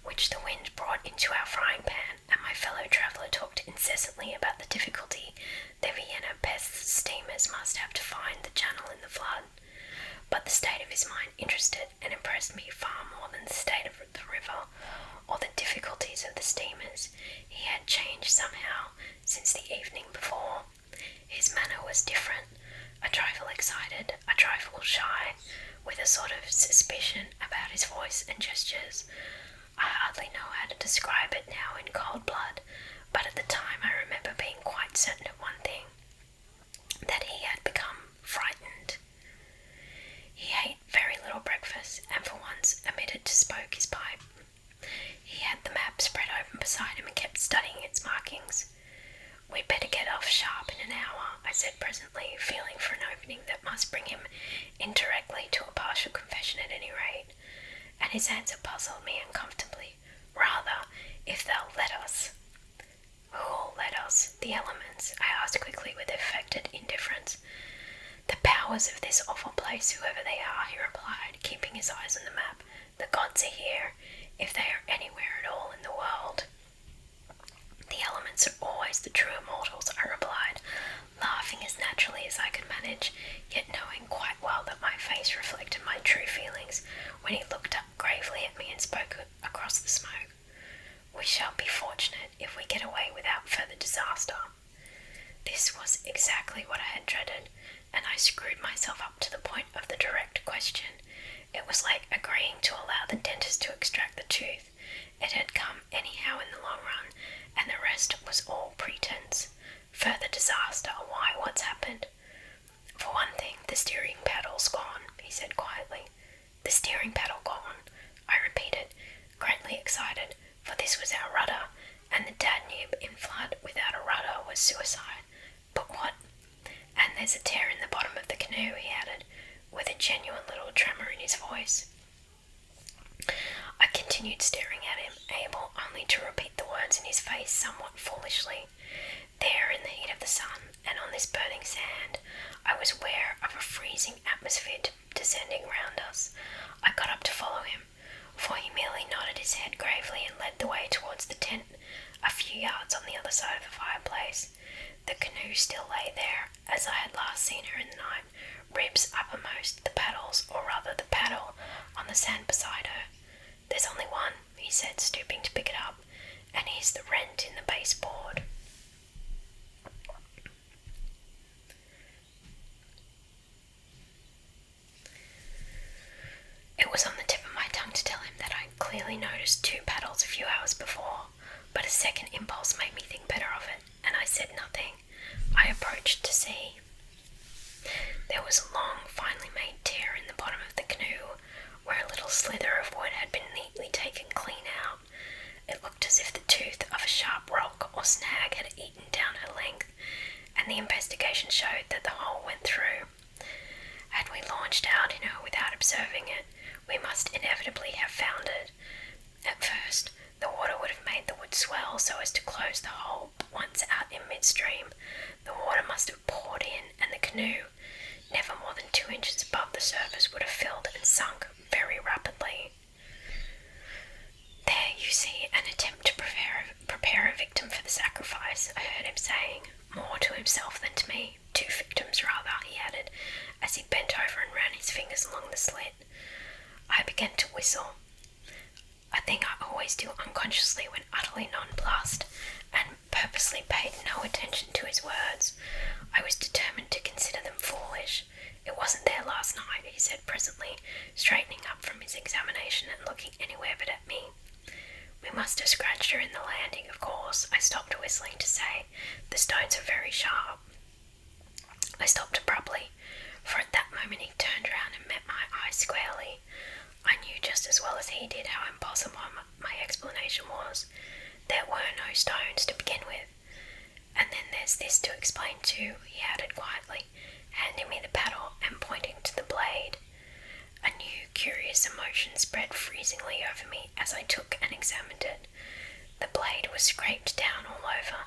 which the wind brought into our frying pan, and my fellow traveller talked incessantly about the difficulty the Vienna Pest steamers must have to find the channel in the flood. But the state of his mind interested and impressed me far more than the state of the river or the difficulties of the steamers. He had changed somehow since the evening before. His manner was different, a trifle excited, a trifle shy, with a sort of suspicion about his voice and gestures. I hardly know how to describe it now in cold blood, but at the time I remember being quite certain of one thing, that he had become frightened. He ate very little breakfast, and for once omitted to smoke his pipe. He had the map spread open beside him and kept studying its markings. "We'd better get off sharp in an hour," I said presently, feeling for an opening that must bring him indirectly to a partial confession at any rate, and his answer puzzled me uncomfortably. "Rather, if they'll let us." "Who'll let us? The elements?" I asked quickly with affected indifference. "The powers of this awful place, whoever they are," he replied, keeping his eyes on the map. "The gods are here, if they are anywhere at all in the world." "The elements are always the true immortals," I replied, laughing as naturally as I could manage, yet knowing quite well that my face reflected my true feelings when he looked up gravely at me and spoke across the smoke. "We shall be fortunate if we get away without further disaster." This was exactly what I had dreaded, and I screwed myself up to the point of the direct question. It was like agreeing to allow the dentist to extract the tooth. It had come anyhow in the long run, and the rest was all pretense. "Further disaster? Why, what's happened?" "For one thing, the steering paddle's gone," he said quietly. "The steering paddle gone?" I repeated, greatly excited, for this was our rudder, and the Danube in flood without a rudder was suicide. "But what—" "And there's a tear in the bottom of the canoe," he added, with a genuine little tremor in his voice. I continued staring at him, able only to repeat the words in his face somewhat foolishly. There in the heat of the sun, and on this burning sand, I was aware of a freezing atmosphere descending round us. I got up to follow him, for he merely nodded his head gravely and led the way towards the tent, a few yards on the other side of the fireplace. The canoe still lay there, as I had last seen her in the night, ribs uppermost, the paddles, or rather the paddle, on the sand beside her. "There's only one," he said, stooping to pick it up, "and here's the rent in the baseboard." It was on the tip of my tongue to tell him that I had clearly noticed 2 paddles a few hours before, but a second impulse made me think better of it, and I said nothing. I approached to see. There was a long, finely made tear in the bottom of the canoe, where a little slither of wood had been neatly taken clean out. It looked as if the tooth of a sharp rock or snag had eaten down her length, and the investigation showed that the hole went through. Had we launched out in her without observing it, we must inevitably have foundered. At first, the water would have made the wood swell so as to close the hole, but once out in midstream, the water must have poured in, and the canoe, never more than 2 inches above the surface, would have filled and sunk very rapidly. "There, you see, an attempt to prepare a victim for the sacrifice," I heard him saying, more to himself than to me. 2 victims, rather," he added, as he bent over and ran his fingers along the slit. I began to whistle, a thing I always do unconsciously when utterly nonplussed, and purposely paid no attention to his words. I was determined to consider them foolish. It wasn't there last night, he said presently, straightening up from his examination and looking anywhere but at me. We must have scratched her in the landing, of course, I stopped whistling to say. The stones are very sharp. I stopped abruptly, for at that moment he turned round and met my eye squarely. I knew just as well as he did how impossible my explanation was. There were no stones to begin with. And then there's this to explain too, he added quietly, handing me the paddle and pointing to the blade. A new curious emotion spread freezingly over me as I took and examined it. The blade was scraped down all over,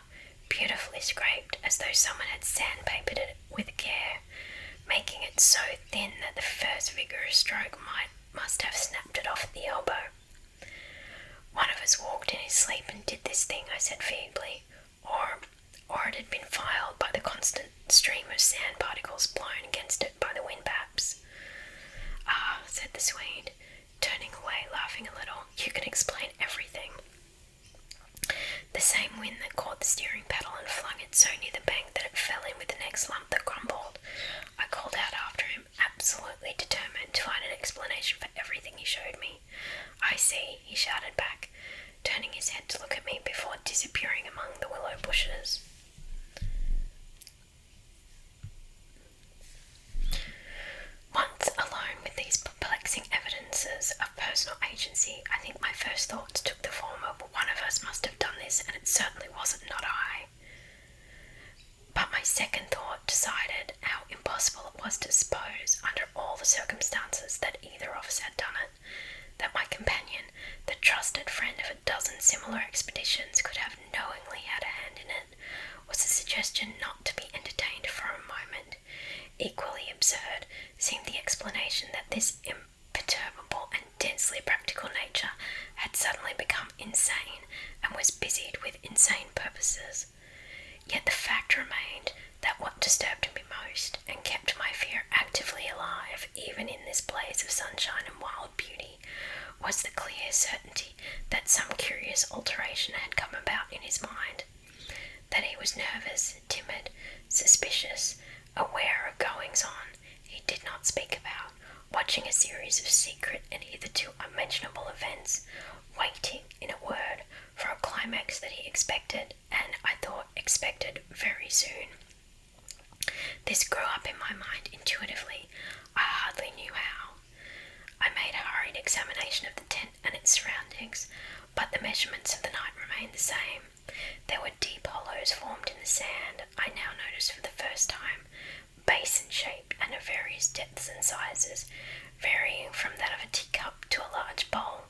beautifully scraped, as though someone had sandpapered it with care, making it so thin that the first vigorous stroke must have snapped it off at the elbow. One of us walked in his sleep and did this thing, I said feebly, or it had been filed by the constant stream of sand particles blown against it by the wind perhaps. Ah, said the Swede, turning away, laughing a little, you can explain everything. The same wind that caught the steering paddle and flung it so near the bank that it fell in with the next lump that crumbled. I called out after him, absolutely determined to find an explanation for everything he showed me. I see, he shouted back, turning his head to look at me before disappearing among the willow bushes. Once alone with these perplexing evidences of personal agency, I think my first thoughts took the form of one of us must have done this, and it certainly wasn't not I. But my second thought decided how impossible it was to suppose, under all the circumstances, that either of us had done it, that my companion, the trusted friend of a dozen similar expeditions, could have knowingly had a hand in it, was a suggestion not to be entertained for a moment. Equally absurd seemed the explanation that this imperturbable and densely practical nature had suddenly become insane and was busied with insane purposes. Yet the fact remained that what disturbed me most and kept my fear actively alive, even in this blaze of sunshine and wild beauty, was the clear certainty that some curious alteration had come about in his mind, that he was nervous, timid, suspicious, aware of goings-on he did not speak about, watching a series of secret and hitherto unmentionable events, waiting, in a word, for a climax that he expected, and, I thought, expected very soon. This grew up in my mind intuitively. I hardly knew how. I made a hurried examination of the tent and its surroundings, but the measurements of the night remained the same. There were deep hollows formed in the sand, I now noticed for the first time, basin-shaped and of various depths and sizes, varying from that of a teacup to a large bowl.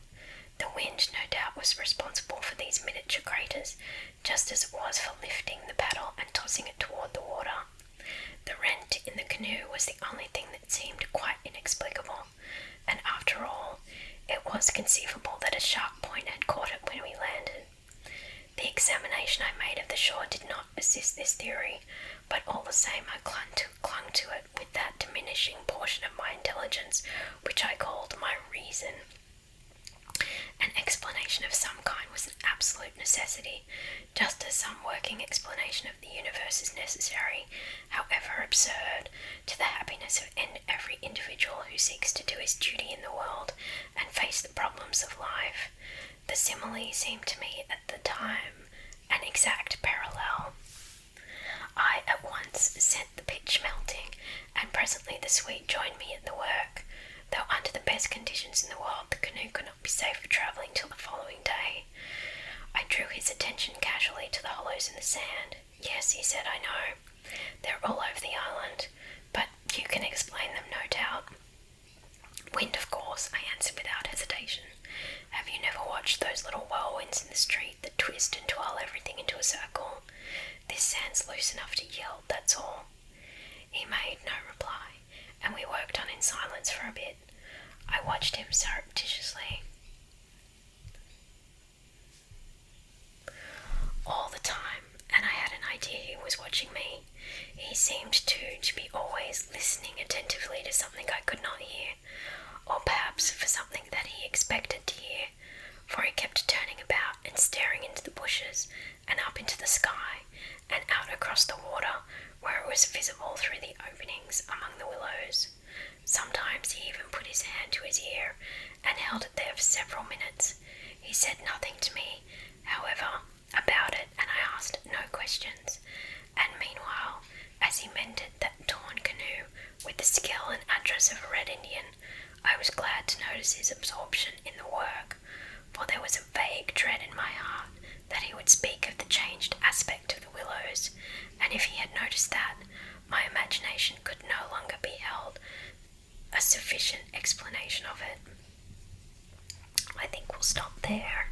The wind, no doubt, was responsible for these miniature craters, just as it was for lifting the paddle and tossing it toward the water. The rent in the canoe was the only thing that seemed quite inexplicable, and after all, it was conceivable that a sharp point had caught it when we landed. The examination I made of the shore did not assist this theory, but all the same I clung to it with that diminishing portion of my intelligence which I called my reason. An explanation of some kind was an absolute necessity, just as some working explanation of the universe is necessary, however absurd, to the happiness of every individual who seeks to do his duty in the world and face the problems of life. The simile seemed to me at the time an exact parallel. I at once sent the pitch melting, and presently the Swede joined me at the work. Though under the best conditions in the world, the canoe could not be safe for travelling till the following day. I drew his attention casually to the hollows in the sand. Yes, he said, I know. They're all over the island, but you can explain them, no doubt. Wind, of course, I answered without hesitation. Have you never watched those little whirlwinds in the street that twist and twirl everything into a circle? This sand's loose enough to yield, that's all. He made no reply, and we worked on in silence for a bit. I watched him surreptitiously. All the time, and I had an idea he was watching me. He seemed, too, to be always listening attentively to something I could not hear, or perhaps for something that he expected to hear, for he kept turning about and staring into the bushes, and up into the sky, and out across the water, where it was to his ear and held it there for several minutes. He said nothing to me, however, about it, and I asked no questions. And meanwhile, as he mended that torn canoe with the skill and address of a Red Indian, I was glad to notice his absorption in the work, for there was a vague dread in my heart that he would speak of the changed aspect of the Willows, and if he had noticed that, my imagination could no longer be held a sufficient explanation of it. I think we'll stop there.